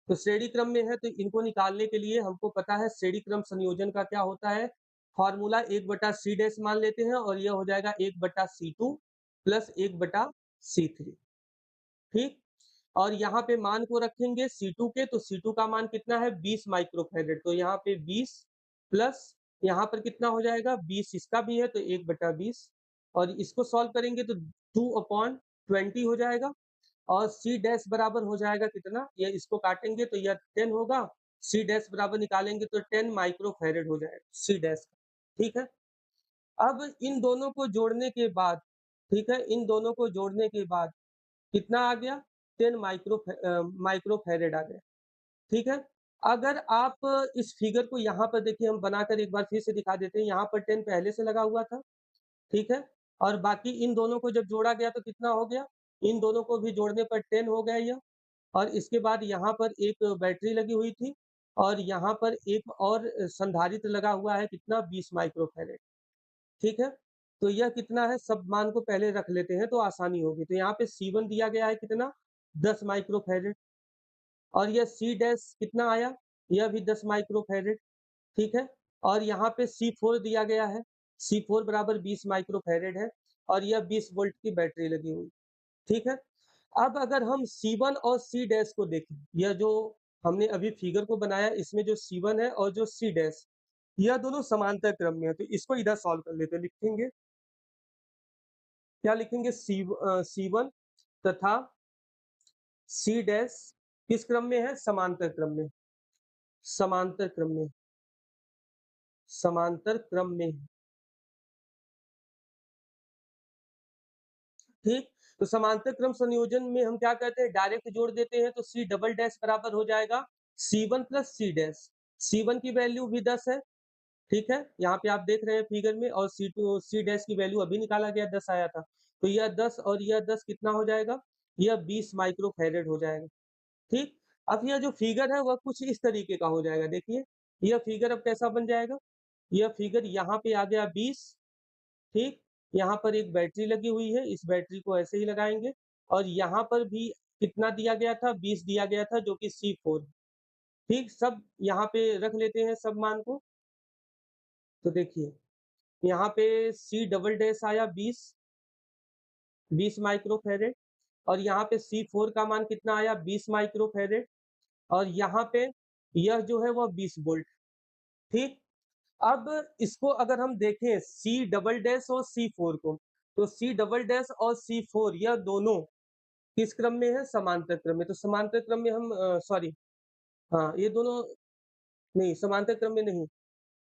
तो श्रेणी क्रम में है, तो इनको निकालने के लिए हमको पता है श्रेणी क्रम संयोजन का क्या होता है, फॉर्मूला 1/C डैश मान लेते हैं और यह हो जाएगा 1/C2 प्लस 1/C3। ठीक, और यहाँ पे मान को रखेंगे C2 के, तो C2 का मान कितना है 20 माइक्रोफैरेड, तो यहाँ पे 20 प्लस यहाँ पर कितना हो जाएगा 20, इसका भी है तो 1/20, और इसको सॉल्व करेंगे तो 2/20 हो जाएगा। और C डैश बराबर हो जाएगा कितना, ये इसको काटेंगे तो यह 10 होगा, C डैश बराबर निकालेंगे तो 10 माइक्रोफैरेड हो जाएगा C डैश। ठीक है, अब इन दोनों को जोड़ने के बाद, ठीक है, इन दोनों को जोड़ने के बाद कितना आ गया 10 माइक्रोफैरेड आ गया। ठीक है, अगर आप इस फिगर को यहाँ पर देखिए, हम बनाकर एक बार फिर से दिखा देते हैं, यहाँ पर 10 पहले से लगा हुआ था। ठीक है, और बाकी इन दोनों को जब जोड़ा गया तो कितना हो गया, इन दोनों को भी जोड़ने पर 10 हो गया यह। और इसके बाद यहाँ पर एक बैटरी लगी हुई थी और यहाँ पर एक और संधारित्र लगा हुआ है, कितना 20 माइक्रोफैरेड। ठीक है, तो यह कितना है, सब मान को पहले रख लेते हैं तो आसानी होगी। तो यहाँ पे C1 दिया गया है कितना 10 माइक्रोफैरेड, और यह C डैश कितना आया, यह भी 10 माइक्रोफैरेड। ठीक है, और यहाँ पे C4 दिया गया है, C4 बराबर 20 माइक्रोफैरेड है और यह 20 वोल्ट की बैटरी लगी हुई। ठीक है, अब अगर हम C1 और C डैश को देखें, यह जो हमने अभी फिगर को बनाया इसमें जो C1 है और जो C डैश, यह दोनों समांतर क्रम में है, तो इसको इधर सॉल्व कर लेते हैं। लिखेंगे, क्या लिखेंगे, C1 तथा C डैश किस क्रम में है, समांतर क्रम में, समांतर क्रम में, समांतर क्रम में। ठीक, तो समांतर क्रम संयोजन में हम क्या करते हैं, डायरेक्ट जोड़ देते हैं, तो C डबल डैश बराबर हो जाएगा C1 plus C dash. C1 की वैल्यू भी 10 है, ठीक है, यहाँ पे आप देख रहे हैं फिगर में, और C डैश की वैल्यू अभी निकाला गया 10 आया था, तो यह 10 और यह 10 कितना हो जाएगा, यह 20 माइक्रोफैरेड हो जाएगा। ठीक, अब यह जो फिगर है वह कुछ इस तरीके का हो जाएगा, देखिए यह फिगर अब कैसा बन जाएगा, यह फिगर यहाँ पे आ गया 20। ठीक, यहाँ पर एक बैटरी लगी हुई है, इस बैटरी को ऐसे ही लगाएँगे, और यहाँ पर भी कितना दिया गया था 20 दिया गया था जो कि C4। ठीक, सब यहाँ पे रख लेते हैं सब मान को, तो देखिए यहाँ पे C डबल डैश आया 20 माइक्रोफैरेड, और यहाँ पे C4 का मान कितना आया 20 माइक्रोफैरेड, और यहाँ पे यह जो है वह 20 वोल्ट। ठीक, अब इसको अगर हम देखें C डबल डैश और C4 को, तो सी डबल डैश और C4 यह दोनों किस क्रम में है? समांतर क्रम में। तो समांतर क्रम में हम सॉरी हाँ, ये दोनों नहीं, समांतर क्रम में नहीं।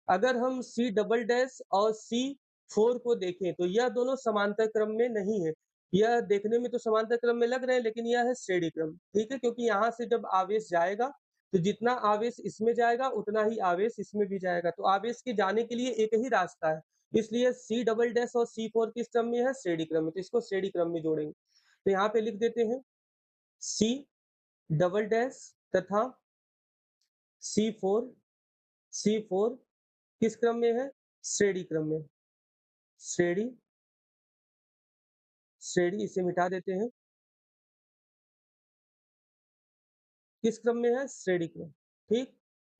अगर हम सी डबल डैश और C4 को देखें तो यह दोनों समांतर क्रम में नहीं है। यह देखने में तो समांतर क्रम में लग रहे हैं लेकिन यह है श्रेणी क्रम, ठीक है? क्योंकि यहाँ से जब आवेश जाएगा तो जितना आवेश इसमें जाएगा उतना ही आवेश इसमें भी जाएगा। तो आवेश के जाने के लिए एक ही रास्ता है। इसलिए सी डबल डैश और C4 किस क्रम में है? श्रेणी क्रम में। तो इसको श्रेणी क्रम में जोड़ेंगे। तो यहाँ पे लिख देते हैं सी डबल डैश तथा C4 C4 किस क्रम में है? श्रेणी क्रम में। श्रेणी श्रेणी इसे मिटा देते हैं। किस क्रम में है? श्रेणी क्रम, ठीक?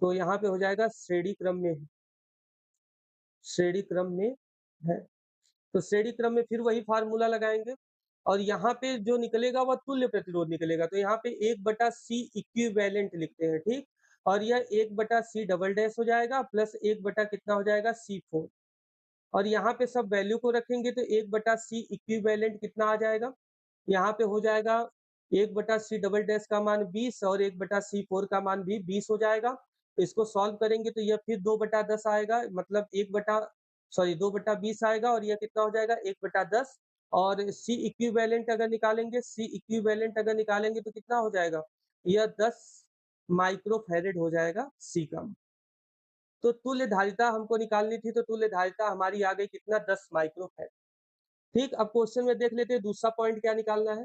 तो यहाँ पे हो जाएगा श्रेणी क्रम में है, श्रेणी क्रम में है। तो श्रेणी क्रम में फिर वही फ़ॉर्मूला लगाएँगे और यहाँ पे जो निकलेगा वह तुल्य प्रतिरोध निकलेगा। तो यहाँ पे 1/C इक्विवेलेंट लिखते हैं, ठीक? और यह 1/C डबल डैश हो जाएगा प्लस 1 बटा कितना हो जाएगा? C4 और यहाँ पे सब वैल्यू को रखेंगे तो 1/C इक्विवेलेंट कितना आ जाएगा? यहाँ पे हो जाएगा 1/C डबल डैश का मान 20 और 1/C4 का मान भी 20 हो जाएगा। तो इसको सॉल्व करेंगे तो यह फिर 2/10 आएगा मतलब 2/20 आएगा और यह कितना हो जाएगा 1/10 और C इक्विवेलेंट अगर निकालेंगे तो कितना हो जाएगा? यह 10 माइक्रोफैरेड हो जाएगा C का। तो तुल्य धारिता हमको निकालनी थी तो तुल्य धारिता हमारी आ गई कितना 10 माइक्रोफैरेड। ठीक, अब क्वेश्चन में देख लेते हैं दूसरा पॉइंट क्या निकालना है।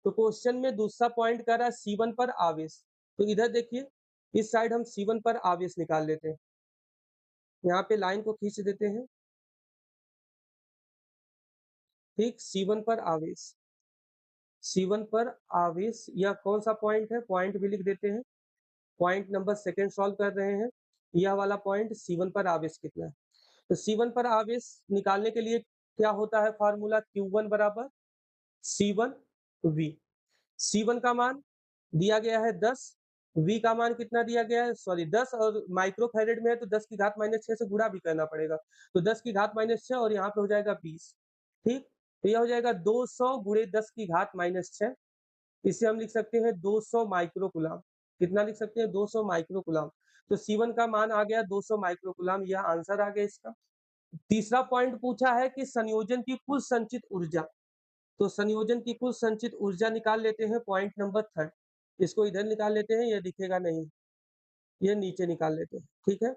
तो क्वेश्चन में दूसरा पॉइंट कह रहा है C1 पर आवेश। तो इधर देखिए, इस साइड हम C1 पर आवेश निकाल लेते हैं। यहाँ पे लाइन को खींच देते हैं। ठीक, C1 पर आवेश। C1 पर आवेश यह कौन-सा पॉइंट है? पॉइंट भी लिख देते हैं। पॉइंट नंबर सेकंड सॉल्व कर रहे हैं। यह वाला पॉइंट C1 पर आवेश कितना है? तो C1 पर आवेश निकालने के लिए क्या होता है फ़ॉर्मूला Q1 बराबर C1V। C1 का मान दिया गया है 10, V का मान कितना दिया गया है? सॉरी 10 और माइक्रोफैरेड में है तो 10 की घात -6 से गुणा भी करना पड़ेगा। तो 10 की घात -6 और यहाँ पे हो जाएगा 20, ठीक? तो यह हो जाएगा 200 गुणे 10 की घात -6 इसे हम लिख सकते हैं 200 माइक्रो कूलम्ब। कितना लिख सकते हैं? 200 माइक्रो कूलम्ब। तो C1 का मान आ गया 200 माइक्रो कूलम्ब, यह आंसर आ गया इसका। तीसरा पॉइंट पूछा है कि संयोजन की कुल संचित ऊर्जा। तो संयोजन की कुल संचित ऊर्जा निकाल लेते हैं पॉइंट नंबर थर्ड। इसको इधर निकाल लेते हैं, यह दिखेगा नहीं, ये नीचे निकाल लेते हैं, ठीक है?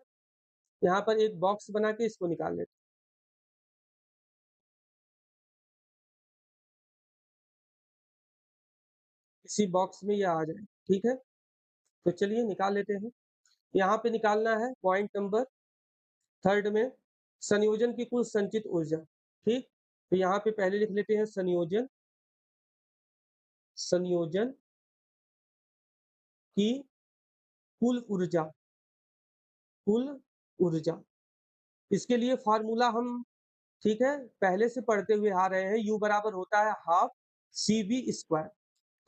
यहाँ पर एक बॉक्स बना के इसको निकाल लेते हैं। इसी बॉक्स में ये आ जाए, ठीक है? तो चलिए निकाल लेते हैं। यहाँ पे निकालना है पॉइंट नंबर थर्ड में संयोजन की कुल संचित ऊर्जा, ठीक? तो यहाँ पे पहले लिख लेते हैं संयोजन संयोजन की कुल ऊर्जा, कुल ऊर्जा। इसके लिए फ़ॉर्मूला हम ठीक है, पहले से पढ़ते हुए आ रहे हैं, U बराबर होता है हाफ CV स्क्वायर।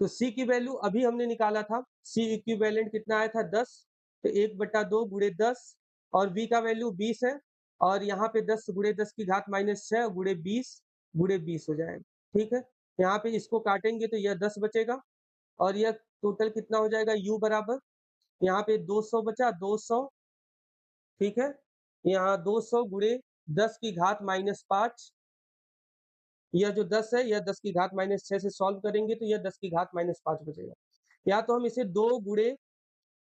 तो C की वैल्यू अभी हमने निकाला था, C इक्विवेलेंट कितना आया था 10, तो 1/2 गुणे 10 और V का वैल्यू 20 है और यहाँ पे 10 गुणे 10 की घात -6 गुणे 20 हो जाएगा, ठीक है? यहाँ पे इसको काटेंगे तो यह 10 बचेगा और यह टोटल कितना हो जाएगा U बराबर यहाँ पे 200 बचा 200 ठीक है? यहाँ 200 गुणे 10 की घात -5 यह जो 10 है, यह 10 की घात -6 से सॉल्व करेंगे तो यह 10 की घात -5 बचेगा। या तो हम इसे 2 गुणे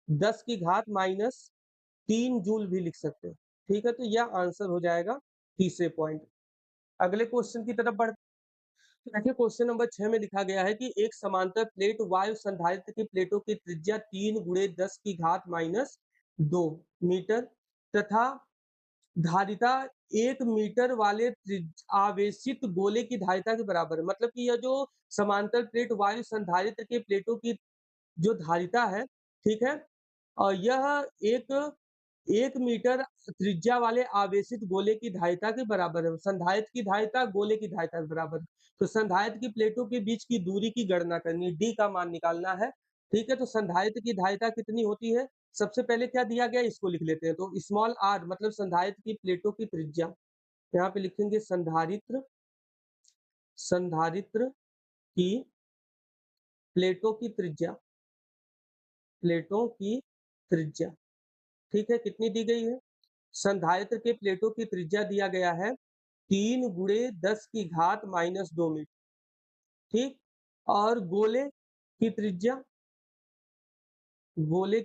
10 की घात -3 जूल भी लिख सकते हैं। ठीक है? तो यह आंसर हो जाएगा तीसरे पॉइंट। अगले क्वेश्चन की तरफ बढ़ते हैं। देखिए क्वेश्चन नंबर 6 में लिखा गया है कि एक समांतर प्लेट वायु संधारित्र की प्लेटों की त्रिज्या 3 गुणे 10 की घात -2 मीटर तथा धारिता 1 मीटर वाले आवेशित गोले की धारिता के बराबर है। मतलब कि यह जो समांतर प्लेट वायु संधारित्र के प्लेटों की जो धारिता है, ठीक है? यह एक 1 मीटर त्रिज्या वाले आवेशित गोले की धारिता के बराबर है। संधारित्र की धारिता गोले की धारिता के बराबर है। तो संधारित्र की प्लेटों के बीच की दूरी की गणना करनी है, D का मान निकालना है। ठीक है? तो संधारित्र की धारिता कितनी होती है? सबसे पहले क्या दिया गया है इसको लिख लेते हैं। तो स्मॉल r मतलब संधारित्र की प्लेटों की त्रिज्या। यहाँ पे लिखेंगे संधारित्र संधारित्र की प्लेटों की त्रिज्या, प्लेटों की त्रिज्या, ठीक है, कितनी दी गई है? संधारित्र के प्लेटों की त्रिज्या दिया गया है 3 गुणे 10 की घात -2 मीटर, ठीक? और गोले की त्रिज्या गोले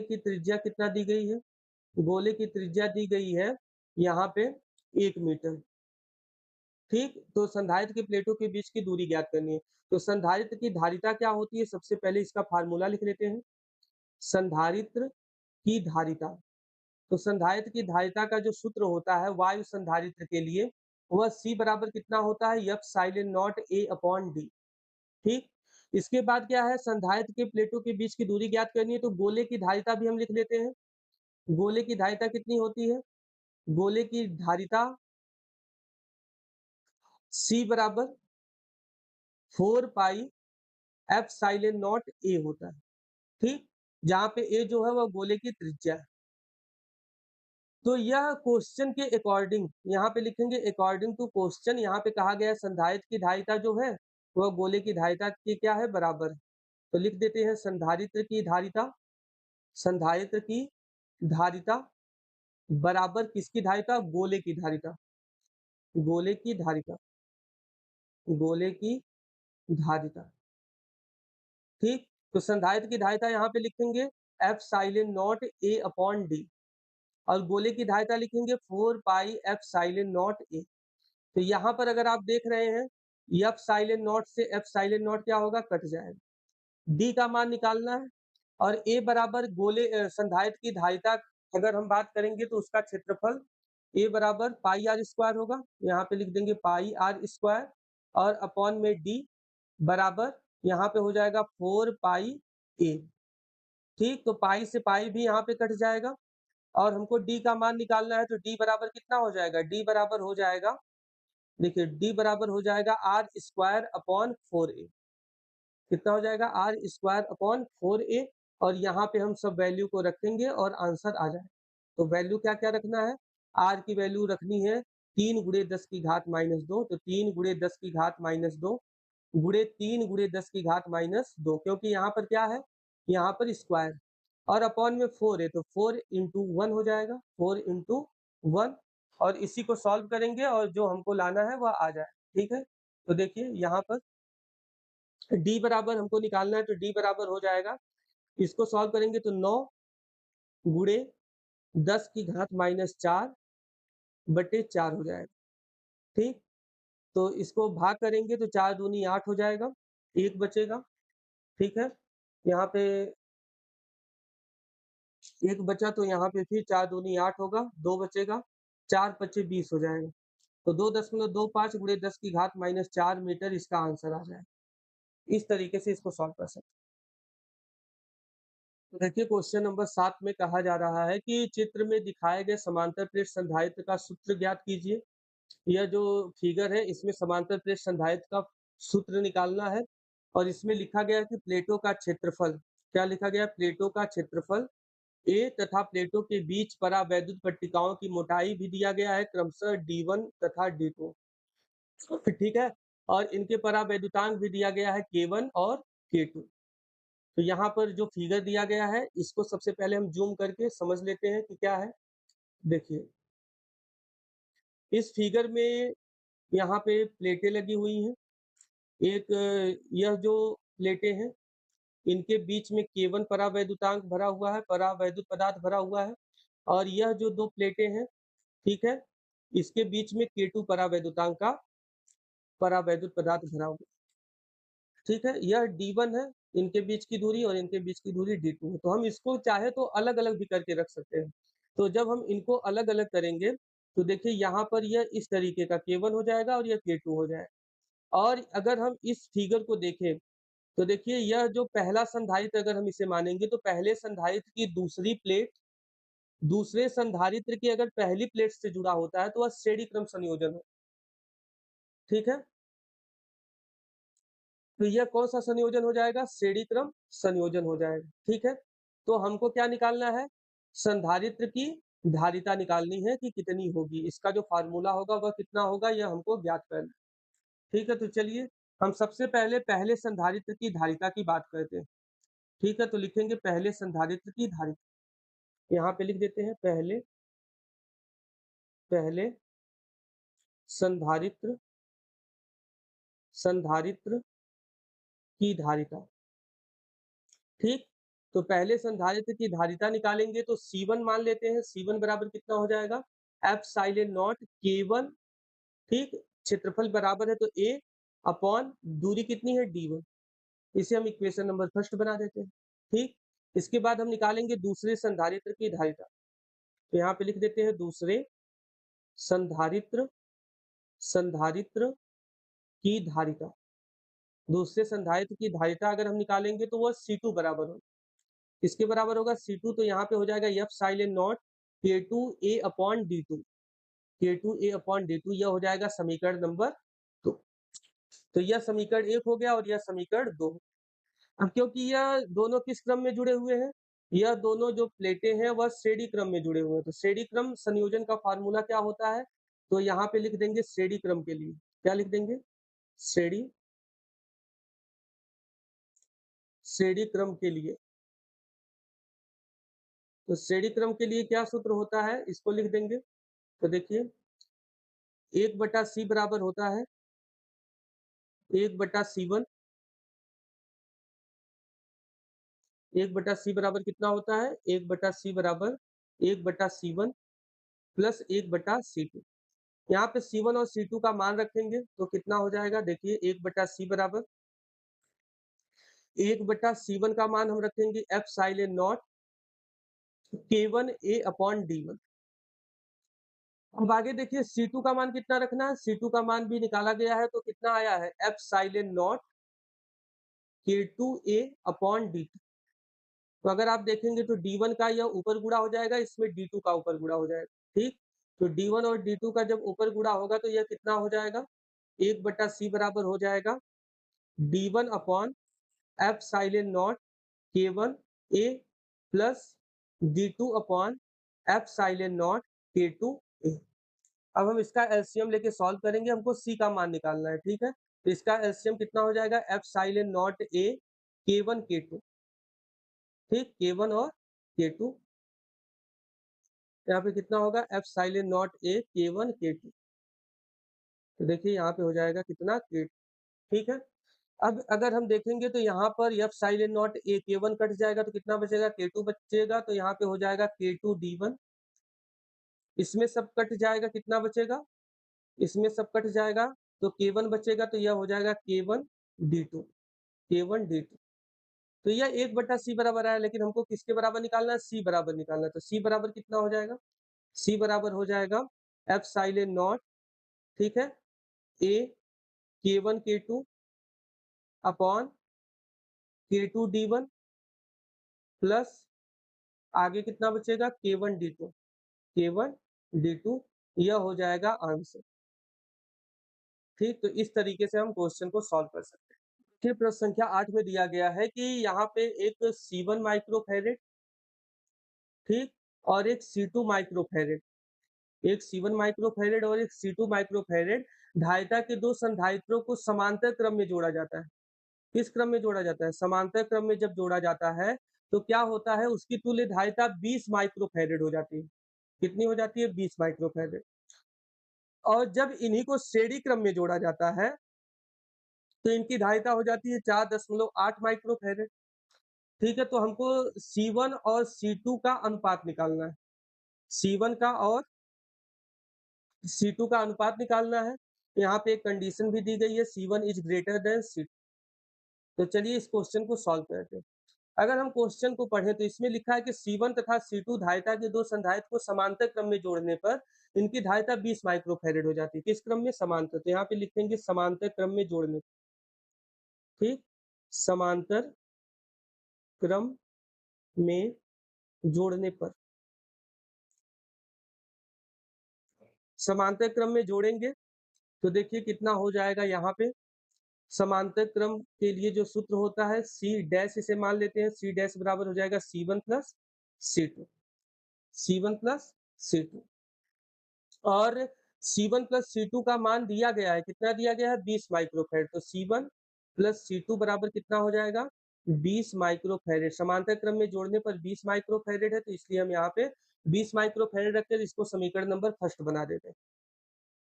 की त्रिज्या कितना दी गई है? गोले की त्रिज्या दी गई है यहाँ पे 1 मीटर, ठीक? तो संधारित्र की प्लेटों के बीच की दूरी ज्ञात करनी है। तो संधारित्र की धारिता क्या होती है? सबसे पहले इसका फार्मूला लिख लेते हैं। संधारित्र की धारिता, तो संधारित्र की धारिता का जो सूत्र होता है वायु संधारित्र के लिए, वह C बराबर कितना होता है? Epsilon not A upon D, ठीक? इसके बाद क्या है? संधारित्र के प्लेटों के बीच की दूरी ज्ञात करनी है, तो गोले की धारिता भी हम लिख लेते हैं। गोले की धारिता कितनी होती है? गोले की धारिता C बराबर 4 पाई एप्सिलॉन नॉट A होता है, ठीक? जहाँ पे A जो है वह गोले की त्रिज्या है। तो यह क्वेश्चन के अकॉर्डिंग यहाँ पे लिखेंगे अकॉर्डिंग टू क्वेश्चन, यहाँ पे कहा गया है संधारित्र की धारिता जो है वह गोले की धारिता के क्या है? बराबर है। तो लिख देते हैं संधारित्र की धारिता, संधारित्र की धारिता बराबर किसकी धारिता? गोले की धारिता, गोले की धारिता, गोले की धारिता, ठीक? तो संधारित्र की धारिता यहाँ पे लिखेंगे epsilon not A upon D, और गोले की धारिता लिखेंगे 4 पाई एप्सिलॉन नॉट A। तो यहाँ पर अगर आप देख रहे हैं, एप्सिलॉन नॉट से एप्सिलॉन नॉट क्या होगा? कट जाएगा। D का मान निकालना है, और A बराबर संधारित्र की धारिता अगर हम बात करेंगे तो उसका क्षेत्रफल A बराबर पाई आर स्क्वायर होगा, यहाँ पे लिख देंगे पाई आर स्क्वायर, और अपॉन में D बराबर यहाँ पे हो जाएगा 4 पाई A, ठीक? तो पाई से पाई भी यहाँ पे कट जाएगा, और हमको D का मान निकालना है, तो D बराबर कितना हो जाएगा? D बराबर हो जाएगा, देखिए D बराबर हो जाएगा आर स्क्वायर अपॉन 4A, कितना हो जाएगा? आर स्क्वायर अपॉन 4A, और यहाँ पे हम सब वैल्यू को रखेंगे और आंसर आ जाए। तो वैल्यू क्या-क्या रखना है? आर की वैल्यू रखनी है 3 गुणे 10 की घात -2, तो 3 गुणे 10 की घात -2 गुणे 3 गुणे 10 की घात -2, क्योंकि यहाँ पर क्या है? यहाँ पर स्क्वायर, और अपॉन में 4 है, तो 4 इंटू 1 हो जाएगा, 4 इंटू 1, और इसी को सॉल्व करेंगे और जो हमको लाना है वह आ जाए, ठीक है? तो देखिए यहाँ पर D बराबर हमको निकालना है, तो D बराबर हो जाएगा, इसको सॉल्व करेंगे तो 9 गुणे 10 की घात -4 बटे 4 हो जाएगा, ठीक? तो इसको भाग करेंगे तो 4 दूनी 8 हो जाएगा, 1 बचेगा, ठीक है? यहाँ पे 1 बचा, तो यहाँ पे फिर 4 दूनी 8 होगा, 2 बचेगा, 4 पच्चे 20 हो जाएगा। तो 2.25 गुणे 10 की घात -4 मीटर इसका आंसर आ जाएगा। इस तरीके से इसको सॉल्व कर सकते हैं। तो देखिए क्वेश्चन नंबर 7 में कहा जा रहा है कि चित्र में दिखाए गए समांतर प्लेट संधारित्र का सूत्र ज्ञात कीजिए। यह जो फिगर है इसमें समांतर प्लेट संधारित्र का सूत्र निकालना है, और इसमें लिखा गया है कि प्लेटों का क्षेत्रफल, क्या लिखा गया है? प्लेटों का क्षेत्रफल A तथा प्लेटों के बीच परावैद्युत पट्टिकाओं की मोटाई भी दिया गया है क्रमशः D1 तथा D2, ठीक है? और इनके परावैद्युतांक भी दिया गया है K1 और K2। तो यहाँ पर जो फिगर दिया गया है इसको सबसे पहले हम जूम करके समझ लेते हैं कि क्या है। देखिए, इस फिगर में यहाँ पे प्लेटें लगी हुई हैं। एक यह जो प्लेटें हैं, इनके बीच में केवन परावैद्युतांक भरा हुआ है, परावैद्युत पदार्थ भरा हुआ है, और यह जो 2 प्लेटें हैं, ठीक है? इसके बीच में K2 परावैद्युतांक का परावैद्युत पदार्थ भरा हुआ है, ठीक है? यह D1 है, इनके बीच की दूरी, और इनके बीच की दूरी D2 है। तो हम इसको चाहे तो अलग-अलग भी करके रख सकते हैं। तो जब हम इनको अलग-अलग करेंगे, तो देखिए यहाँ पर यह इस तरीके का K1 हो जाएगा और यह K2 हो जाएगा। और अगर हम इस फिगर को देखें, तो देखिए यह जो पहला संधारित्र अगर हम इसे मानेंगे, तो पहले संधारित्र की दूसरी प्लेट दूसरे संधारित्र की अगर पहली प्लेट से जुड़ा होता है तो वह श्रेणी क्रम संयोजन है, ठीक है? तो यह कौन-सा संयोजन हो जाएगा? श्रेणी क्रम संयोजन हो जाएगा, ठीक है? तो हमको क्या निकालना है? संधारित्र की धारिता निकालनी है कि कितनी होगी, इसका जो फ़ॉर्मूला होगा वह कितना होगा यह हमको ज्ञात करना है। ठीक है, तो चलिए हम सबसे पहले पहले संधारित्र की धारिता की बात करते हैं। ठीक है, तो लिखेंगे पहले संधारित्र की धारिता। यहाँ पे लिख देते हैं पहले पहले संधारित्र संधारित्र की धारिता। ठीक? तो पहले संधारित्र की धारिता निकालेंगे तो C1 मान लेते हैं, C1 बराबर कितना हो जाएगा? एप्सिलॉन नॉट K1, ठीक? क्षेत्रफल बराबर है तो A अपॉन दूरी कितनी है D1। इसे हम इक्वेशन नंबर फर्स्ट बना देते हैं, ठीक? इसके बाद हम निकालेंगे दूसरे संधारित्र की धारिता। तो यहाँ पे लिख देते हैं दूसरे संधारित्र संधारित्र की धारिता। दूसरे संधारित्र की धारिता अगर हम निकालेंगे तो वह C2 बराबर होगा। किसके बराबर होगा? C2, तो यहाँ पे हो जाएगा epsilon not K2A upon D2। K2A upon D2 यह हो जाएगा समीकरण नंबर 2। तो यह समीकरण 1 हो गया और यह समीकरण 2। अब क्योंकि यह दोनों किस क्रम में जुड़े हुए हैं? यह दोनों जो प्लेटें हैं वह श्रेणी क्रम में जुड़े हुए हैं। तो श्रेणी क्रम संयोजन का फार्मूला क्या होता है? तो यहाँ पे लिख देंगे श्रेणी क्रम के लिए। क्या लिख देंगे? श्रेणी श्रेणी क्रम के लिए। तो श्रेणी क्रम के लिए क्या सूत्र होता है? इसको लिख देंगे। तो देखिए 1/C बराबर होता है 1/C1। 1/C बराबर कितना होता है? 1/C बराबर 1/C1 प्लस 1/C2। यहाँ पे C1 और C2 का मान रखेंगे तो कितना हो जाएगा? देखिए 1/C बराबर 1/C1 का मान हम रखेंगे epsilon not K1A upon D1। अब आगे देखिए C2 का मान कितना रखना है? C2 का मान भी निकाला गया है तो कितना आया है? Epsilon not K2A upon D2। तो अगर आप देखेंगे तो D1 का यह ऊपर गुणा हो जाएगा, इसमें D2 का ऊपर गुणा हो जाएगा, ठीक? तो D1 और D2 का जब ऊपर गुणा होगा तो यह कितना हो जाएगा? 1/C बराबर हो जाएगा D1 upon epsilon not K1A plus D2 upon epsilon not K2A। अब हम इसका एलसीएम लेके सॉल्व करेंगे, हमको C का मान निकालना है, ठीक है? तो इसका एलसीएम कितना हो जाएगा? Epsilon not A K1 K2, ठीक? K1 और K2। यहाँ पे कितना होगा? Epsilon not A K1 K2। तो देखिए यहाँ पे हो जाएगा कितना? K, ठीक है? अब अगर हम देखेंगे तो यहाँ पर epsilon not A K1 cut जाएगा तो कितना बचेगा? K2 बचेगा, तो यहाँ पे हो जाएगा K2 D1। इसमें सब कट जाएगा, कितना बचेगा? इसमें सब कट जाएगा तो K1 बचेगा, तो यह हो जाएगा K1 D2। K1 D2। तो यह 1/C बराबर आया, लेकिन हमको किसके बराबर निकालना है? C बराबर निकालना है। तो C बराबर कितना हो जाएगा? C बराबर हो जाएगा एप्सिलॉन नॉट, ठीक है? A K1 K2 upon K2 D1 plus आगे कितना बचेगा? K1 D2। K1 D2 यह हो जाएगा आंसर, ठीक? तो इस तरीके से हम क्वेश्चन को सॉल्व कर सकते हैं। फिर प्रश्न संख्या 8 में दिया गया है कि यहाँ पे एक C1 माइक्रोफैरेड, ठीक? और एक C2 माइक्रोफैरेड, एक C1 माइक्रोफैरेड और एक C2 माइक्रोफैरेड धारिता के दो संधारित्रों को समांतर क्रम में जोड़ा जाता है। किस क्रम में जोड़ा जाता है? समांतर क्रम में जब जोड़ा जाता है तो क्या होता है? उसकी तुल्य धारिता 20 माइक्रोफैरेड हो जाती है। कितनी हो जाती है? 20 माइक्रोफैरेड। और जब इन्हीं को श्रेणी क्रम में जोड़ा जाता है तो इनकी धारिता हो जाती है 4.8 माइक्रोफैरेड। ठीक है, तो हमको C1 और C2 का अनुपात निकालना है। C1 का और C2 का अनुपात निकालना है। यहाँ पे एक कंडीशन भी दी गई है, C1 is greater than C2। तो चलिए इस क्वेश्चन को सॉल्व करते हैं। अगर हम क्वेश्चन को पढ़ें तो इसमें लिखा है कि C1 तथा C2 धारिता के दो संधारित्र को समांतर क्रम में जोड़ने पर इनकी धारिता 20 माइक्रोफैरेड हो जाती है। किस क्रम में? समांतर। तो यहाँ पे लिखेंगे समांतर क्रम में जोड़ने, ठीक? समांतर क्रम में जोड़ने पर, समांतर क्रम में जोड़ेंगे तो देखिए कितना हो जाएगा। यहाँ पे समांतर क्रम के लिए जो सूत्र होता है C डैश, इसे मान लेते हैं C डैश बराबर हो जाएगा C1 plus C2। C1 plus C2 और C1 प्लस C2 का मान दिया गया है, कितना दिया गया है 20 माइक्रोफैरड, तो C1 प्लस C2 बराबर कितना हो जाएगा 20 माइक्रोफैरड। समांतर क्रम में जोड़ने पर 20 माइक्रोफैरड है, तो इसलिए हम यहाँ पे 20 माइक्रोफैरड रखकर इसको समीकरण नंबर फर्स्ट बना देते हैं।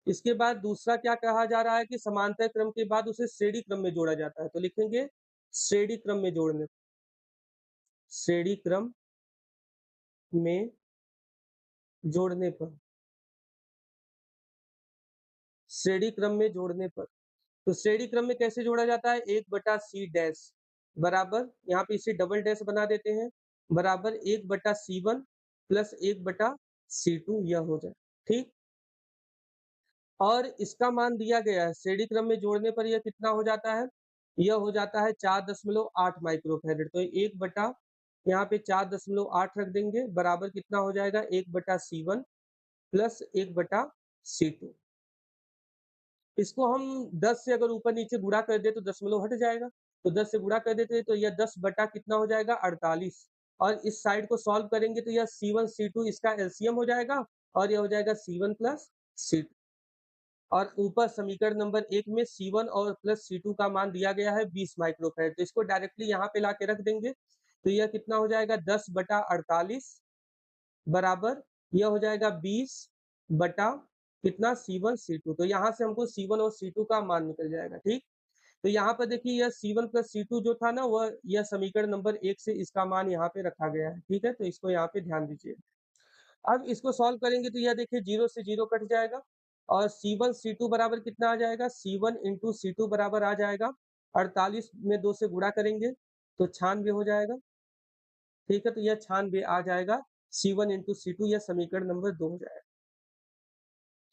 इसके बाद दूसरा क्या कहा जा रहा है कि समांतर क्रम के बाद उसे श्रेणी क्रम में जोड़ा जाता है, तो लिखेंगे श्रेणी क्रम में जोड़ने, श्रेणी क्रम में जोड़ने पर, श्रेणी क्रम में जोड़ने पर, तो श्रेणी क्रम में कैसे जोड़ा जाता है 1 बटा सी डैश बराबर, यहाँ पे इसे डबल डैश बना देते हैं, बराबर 1 बटा C1 प्लस 1 बटा C2 यह हो जाए, ठीक। और इसका मान दिया गया है, श्रेणी क्रम में जोड़ने पर यह कितना हो जाता है, यह हो जाता है 4.8 माइक्रोफैरड, तो 1 बटा यहाँ पे 4.8 रख देंगे, बराबर कितना हो जाएगा 1 बटा C1 प्लस 1 बटा C2। इसको हम 10 से अगर ऊपर-नीचे गुणा कर दें तो दशमलव हट जाएगा, तो 10 से गुणा कर देते हैं तो यह 10 बटा कितना हो जाएगा 48 और इस साइड को सॉल्व करेंगे तो यह C1 C2 इसका एलसीएम हो जाएगा और यह हो जाएगा C1 प्लस C2 और ऊपर समीकरण नंबर 1 में C1 और प्लस C2 का मान दिया गया है 20 माइक्रोफैरड, तो इसको डायरेक्टली यहाँ पे लाके रख देंगे, तो यह कितना हो जाएगा 10 बटा 48 बराबर यह हो जाएगा 20 बटा कितना C1 C2, तो यहाँ से हमको C1 और C2 का मान निकल जाएगा, ठीक। तो यहाँ पर देखिए यह C1 प्लस C2 जो था ना वह यह समीकरण नंबर 1 से इसका मान यहाँ पे रखा गया है, ठीक है, तो इसको यहाँ पे ध्यान दीजिए। अब इसको सॉल्व करेंगे तो यह देखिए 0 से 0 कट जाएगा और C1 C2 बराबर कितना आ जाएगा C1 इंटू C2 बराबर आ जाएगा 48 में 2 से गुणा करेंगे तो 96 हो जाएगा, ठीक है, तो यह 96 आ जाएगा C1 इंटू C2 यह समीकरण नंबर 2 हो जाएगा।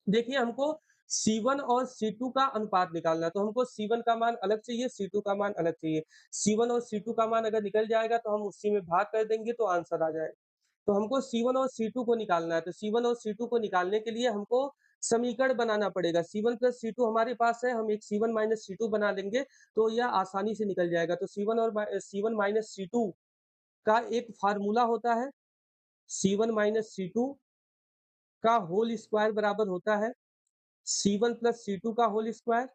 देखिए हमको C1 और C2 का अनुपात निकालना है, तो हमको C1 का मान अलग चाहिए, C2 का मान अलग चाहिए। C1 और C2 का मान अगर निकल जाएगा तो हम उसी में भाग कर देंगे तो आंसर आ जाएगा। तो हमको C1 और C2 को निकालना है, तो C1 और C2 को निकालने के लिए हमको समीकरण बनाना पड़ेगा। C1 प्लस C2 हमारे पास है, हम एक C1 माइनस C2 बना लेंगे, तो यह आसानी से निकल जाएगा। तो C1 माइनस C2 का एक फ़ॉर्मूला होता है, C1 माइनस C2 का होल स्क्वायर बराबर होता है C1 प्लस C2 का whole square,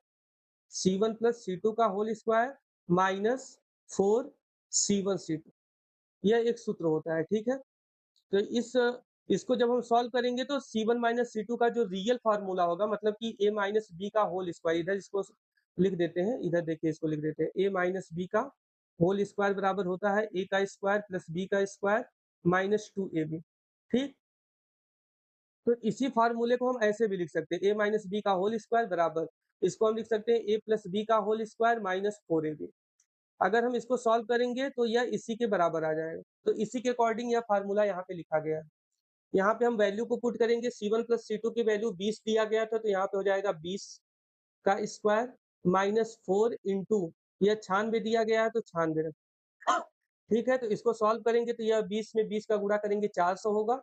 C1 plus C2 का whole square minus 4 C1 C2 यह एक सूत्र होता है, ठीक है। तो इसको जब हम सॉल्व करेंगे तो C1 माइनस C2 का जो रियल फार्मूला होगा मतलब कि a माइनस b का होल स्क्वायर, इधर इसको लिख देते हैं, इधर देखिए इसको लिख देते हैं a माइनस b का होल स्क्वायर बराबर होता है a का स्क्वायर प्लस b का स्क्वायर माइनस 2ab, ठीक। तो इसी फार्मूले को हम ऐसे भी लिख सकते हैं a माइनस बी का होल स्क्वायर बराबर, इसको हम लिख सकते हैं a प्लस बी का होल स्क्वायर माइनस 4ab। अगर हम इसको सॉल्व करेंगे तो यह इसी के बराबर आ जाएगा, तो इसी के अकॉर्डिंग यह फार्मूला यहाँ पे लिखा गया है। यहाँ पे हम वैल्यू को पुट करेंगे, C1 प्लस C2 की वैल्यू 20 दिया गया था, तो यहाँ पे हो जाएगा 20 का स्क्वायर माइनस 4 इंटू यह 96 दिया गया है तो 96 ठीक है, तो इसको सॉल्व करेंगे तो यह 20 में 20 का गुणा करेंगे 400 होगा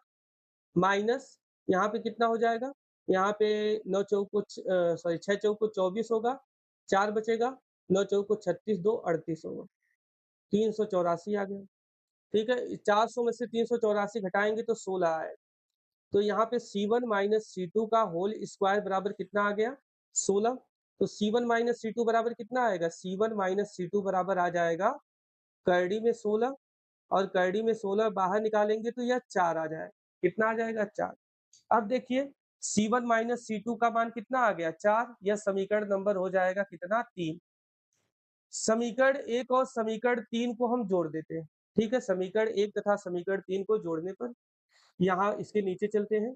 माइनस यहाँ पे कितना हो जाएगा, यहाँ पे 9 चौको 6 चौको 24 होगा, 4 बचेगा, 9 चौको 36, 2 38 होगा, 384 आ गया, ठीक है। 400 में से 384 घटाएँगे तो 16 आएगा। तो यहाँ पे C1 माइनस C2 का होल स्क्वायर बराबर कितना आ गया 16, तो C1 माइनस C2 बराबर कितना आएगा, C1 माइनस C2 बराबर आ जाएगा करड़ी में 16 और करड़ी में 16 बाहर निकालेंगे तो यह 4 आ जाएगा, कितना आ जाएगा 4। अब देखिए C1 माइनस C2 का मान कितना आ गया 4, यह समीकरण नंबर हो जाएगा कितना 3। समीकरण 1 और समीकरण 3 को हम जोड़ देते हैं, ठीक है। समीकरण 1 तथा समीकरण 3 को जोड़ने पर यहाँ इसके नीचे चलते हैं,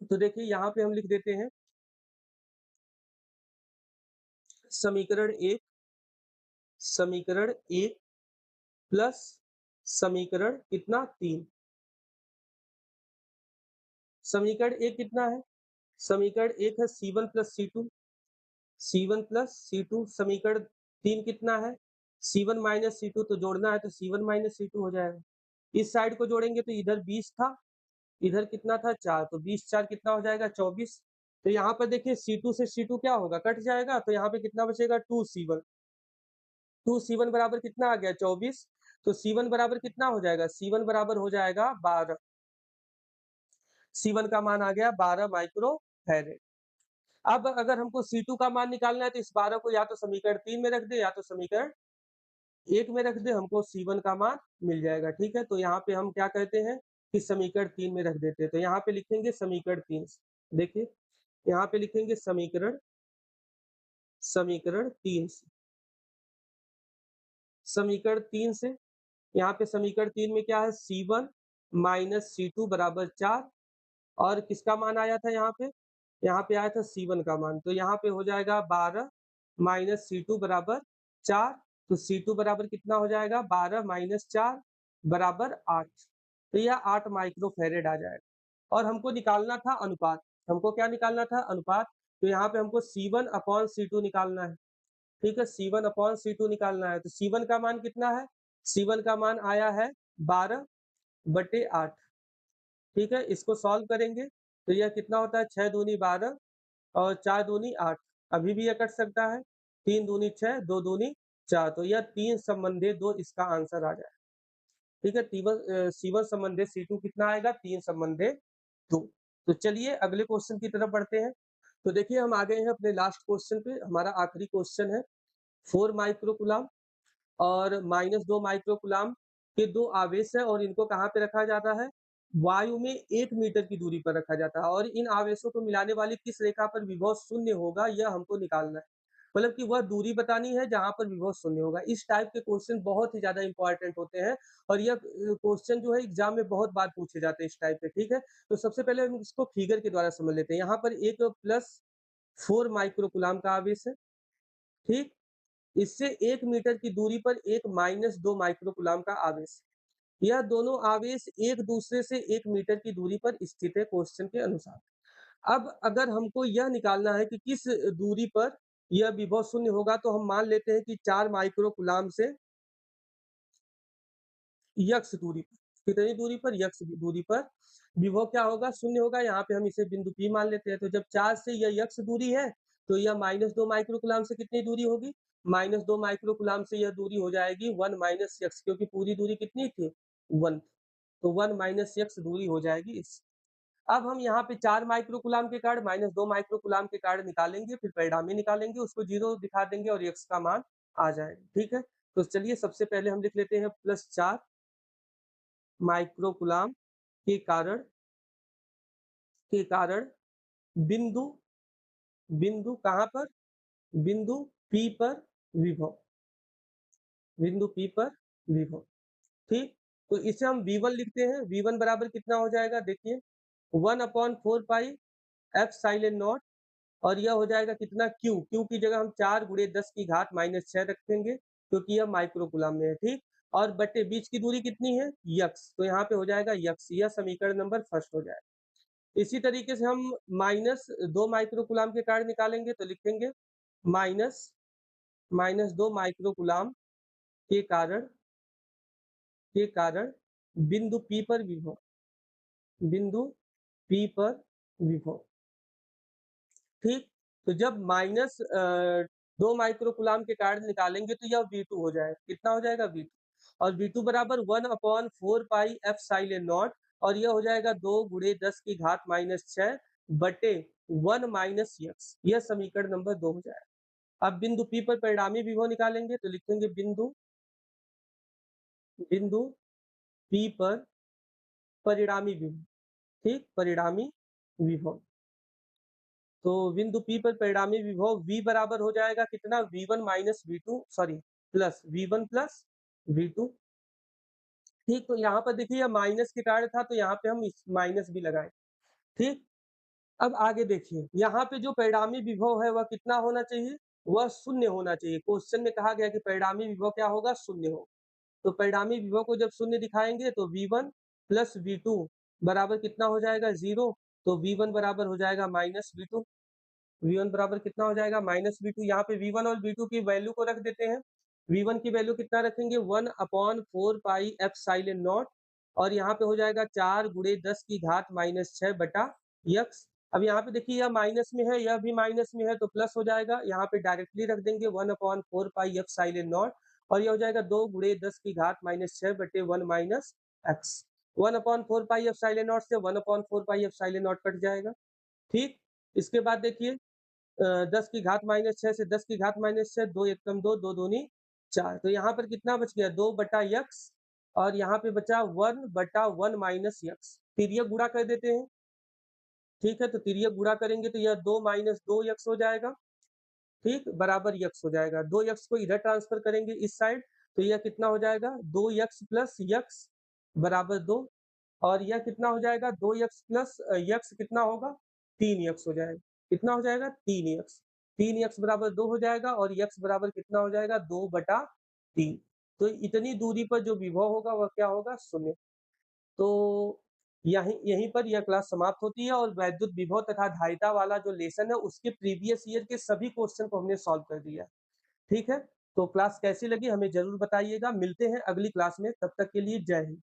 तो देखिए यहाँ पे हम लिख देते हैं समीकरण 1 समीकरण 1 प्लस समीकरण कितना 3। समीकरण 1 कितना है, समीकरण 1 है C1 plus C2, C1 plus C2, समीकरण 3 कितना है C1 माइनस C2, तो जोड़ना है तो C1 माइनस C2 हो जाएगा। इस साइड को जोड़ेंगे तो इधर 20 था, इधर कितना था 4, तो 20 4 कितना हो जाएगा 24। तो यहाँ पर देखिए C2 से C2 क्या होगा कट जाएगा, तो यहाँ पे कितना बचेगा 2C1, 2C1 बराबर कितना आ गया 24, तो C1 बराबर कितना हो जाएगा, C1 बराबर हो जाएगा 12। C1 का मान आ गया 12 माइक्रो फैरेड। अब अगर हमको C2 का मान निकालना है तो इस 12 को या तो समीकरण 3 में रख दे या तो समीकरण 1 में रख दे, हमको C1 का मान मिल जाएगा। ठीक है, तो यहाँ पे हम क्या कहते हैं कि समीकरण 3 में रख देते हैं। तो यहाँ पे लिखेंगे समीकरण 3 से। देखिए यहाँ पे लिखेंगे समीकरण समीकरण 3 से। समीकरण 3 से यहाँ पे समीकरण 3 में क्या है, C1 माइनस C2 बराबर 4 और किसका मान आया था यहाँ पे? यहाँ पे आया था C1 का मान। तो यहाँ पे हो जाएगा 12 माइनस C2 बराबर 4। तो C2 बराबर कितना हो जाएगा? 12 माइनस 4 बराबर 8। तो यह 8 माइक्रो फैरेड आ जाएगा। और हमको निकालना था अनुपात। हमको क्या निकालना था? अनुपात। तो यहाँ पे हमको C1 अपॉन C2 निकालना है। ठीक है, C1 अपॉन C2 निकालना है। तो C1 का मान कितना है? C1 का मान आया है 12/8। ठीक है, इसको सॉल्व करेंगे तो यह कितना होता है? 6 दूनी 12 और 4 दूनी 8। अभी भी यह कट सकता है। 3 दूनी 6, 2 दूनी 4। तो यह 3 संबंधे 2 इसका आंसर आ जाए। ठीक है, C1 संबंधे C2 कितना आएगा? 3 संबंधे 2। तो चलिए अगले क्वेश्चन की तरफ बढ़ते हैं। तो देखिए हम आ गए हैं अपने लास्ट क्वेश्चन पे। हमारा आखिरी क्वेश्चन है 4 माइक्रोकूलम और -2 माइक्रोकूलम के 2 आवेश है और इनको कहाँ पे रखा जाता है? वायु में 1 मीटर की दूरी पर रखा जाता है और इन आवेशों को मिलाने वाली किस रेखा पर विभव शून्य होगा, यह हमको निकालना है। मतलब कि वह दूरी बतानी है जहाँ पर विभव शून्य होगा। इस टाइप के क्वेश्चन बहुत ही ज़्यादा इंपॉर्टेंट होते हैं और यह क्वेश्चन जो है एग्जाम में बहुत बार पूछे जाते हैं इस टाइप के। ठीक है, तो सबसे पहले हम इसको फिगर के द्वारा समझ लेते हैं। यहाँ पर एक +4 माइक्रोकूलम का आवेश है। ठीक, इससे 1 मीटर की दूरी पर एक -2 माइक्रोकूलम का आवेश। यह दोनों आवेश एक दूसरे से 1 मीटर की दूरी पर स्थित है क्वेश्चन के अनुसार। अब अगर हमको यह निकालना है कि किस दूरी पर यह विभव शून्य होगा तो हम मान लेते हैं कि 4 माइक्रोकूलम से यक्स दूरी पर। कितनी दूरी पर? यक्स दूरी पर विभव क्या होगा? शून्य होगा। यहाँ पे हम इसे बिंदु P मान लेते हैं। तो जब 4 से यह यक्स दूरी है तो यह -2 माइक्रोकूलम से कितनी दूरी होगी? -2 माइक्रोकूलम से यह दूरी हो जाएगी 1 माइनस यक्स, क्योंकि पूरी दूरी कितनी थी? 1। तो 1 माइनस यक्स दूरी हो जाएगी इस। अब हम यहाँ पे 4 माइक्रोकूलम के कारण -2 माइक्रोकूलम के कारण निकालेंगे, फिर परिणामी निकालेंगे, उसको 0 दिखा देंगे और यक्स का मान आ जाएगा। ठीक है, तो चलिए सबसे पहले हम लिख लेते हैं +4 माइक्रोकूलम के कारण बिंदु बिंदु कहाँ पर? बिंदु P पर विभव। बिंदु P पर विभव। ठीक, तो इसे हम V1 लिखते हैं। V1 बराबर कितना हो जाएगा? देखिए 1/4 पाई एप्सिलॉन नॉट और यह हो जाएगा कितना? Q। Q की जगह हम 4 गुणे 10 की घात -6 रखेंगे क्योंकि यह माइक्रोकूलम में है। ठीक, और बटे बीच की दूरी कितनी है? यक्स। तो यहाँ पे हो जाएगा यक्स। यह समीकरण नंबर फर्स्ट हो जाएगा। इसी तरीके से हम -2 माइक्रोकूलम के कारण निकालेंगे तो लिखेंगे माइनस -2 माइक्रोकूलम के कारण बिंदु P पर विभव। बिंदु P पर विभव। ठीक, तो जब -2 माइक्रोकूलम के कारण निकालेंगे तो यह V2 हो जाएगा। कितना हो जाएगा? V2। और V2 बराबर 1/4 पाई एप्सिलॉन नॉट और यह हो जाएगा 2 गुणे 10 की घात -6 बटे 1 माइनस यक्स। यह समीकरण नंबर 2 हो जाएगा। अब बिंदु P पर परिणामी विभव निकालेंगे तो लिखेंगे बिंदु बिंदु P पर परिणामी विभव। ठीक, परिणामी विभव। तो बिंदु P पर परिणामी विभव V बराबर हो जाएगा कितना? V1 minus V2 sorry plus V1 plus V2। ठीक, तो यहाँ पर देखिए यह माइनस के कारण था तो यहाँ पे हम इस माइनस भी लगाए। ठीक, अब आगे देखिए यहाँ पे जो परिणामी विभव है वह कितना होना चाहिए? वह शून्य होना चाहिए। क्वेश्चन में कहा गया कि परिणामी विभव क्या होगा? शून्य होगा। तो परिणामी विभव को जब शून्य दिखाएंगे तो V1 प्लस V2 बराबर कितना हो जाएगा? 0। तो V1 बराबर हो जाएगा -V2। V1 बराबर कितना हो जाएगा? -V2। यहाँ पे V1 और V2 की वैल्यू को रख देते हैं। V1 की वैल्यू कितना रखेंगे? 1/4 पाई एप्सिलॉन नॉट और यहाँ पे हो जाएगा 4 गुणे 10 की घात -6 बटा यक्स। अब यहाँ पे देखिए यह माइनस में है, यह भी माइनस में है तो प्लस हो जाएगा। यहाँ पे डायरेक्टली रख देंगे 1/4 पाई एप्सिलॉन नॉट और यह हो जाएगा 2 गुणे 10 की घात -6 बटे 1 minus x. 1/4 pi epsilon not से 1/4 पाई एप्सिलॉन नॉट कट जाएगा, ठीक? इसके बाद देखिए 10 की घात -6 से 10 की घात -6, 2 एकम 2, 2 दूनी 4, तो यहाँ पर कितना बच गया 2/x और यहाँ पे बचा 1/1 माइनस x, तिर्यक गुणा कर देते हैं, ठीक है? तो तिर्यक गुणा करेंगे तो यह 2 माइनस 2x हो जाएगा, ठीक? बराबर x हो जाएगा, 2x को इधर ट्रांसफर करेंगे इस साइड, तो यह कितना हो जाएगा 2x प्लस x बराबर 2 और यह कितना हो जाएगा 2x प्लस x कितना होगा 3x हो जाएगा, कितना हो जाएगा 3x, 3x बराबर 2 हो जाएगा और x बराबर कितना हो जाएगा 2/3, तो इतनी दूरी पर जो विभव होगा वह क्या होगा 0। तो यहीं यहीं पर यह क्लास समाप्त होती है और वैद्युत विभव तथा धारिता वाला जो लेसन है उसके प्रीवियस ईयर के सभी क्वेश्चन को हमने सॉल्व कर दिया, ठीक है? तो क्लास कैसी लगी हमें ज़रूर बताइएगा, मिलते हैं अगली क्लास में, तब तक के लिए जय हिंद।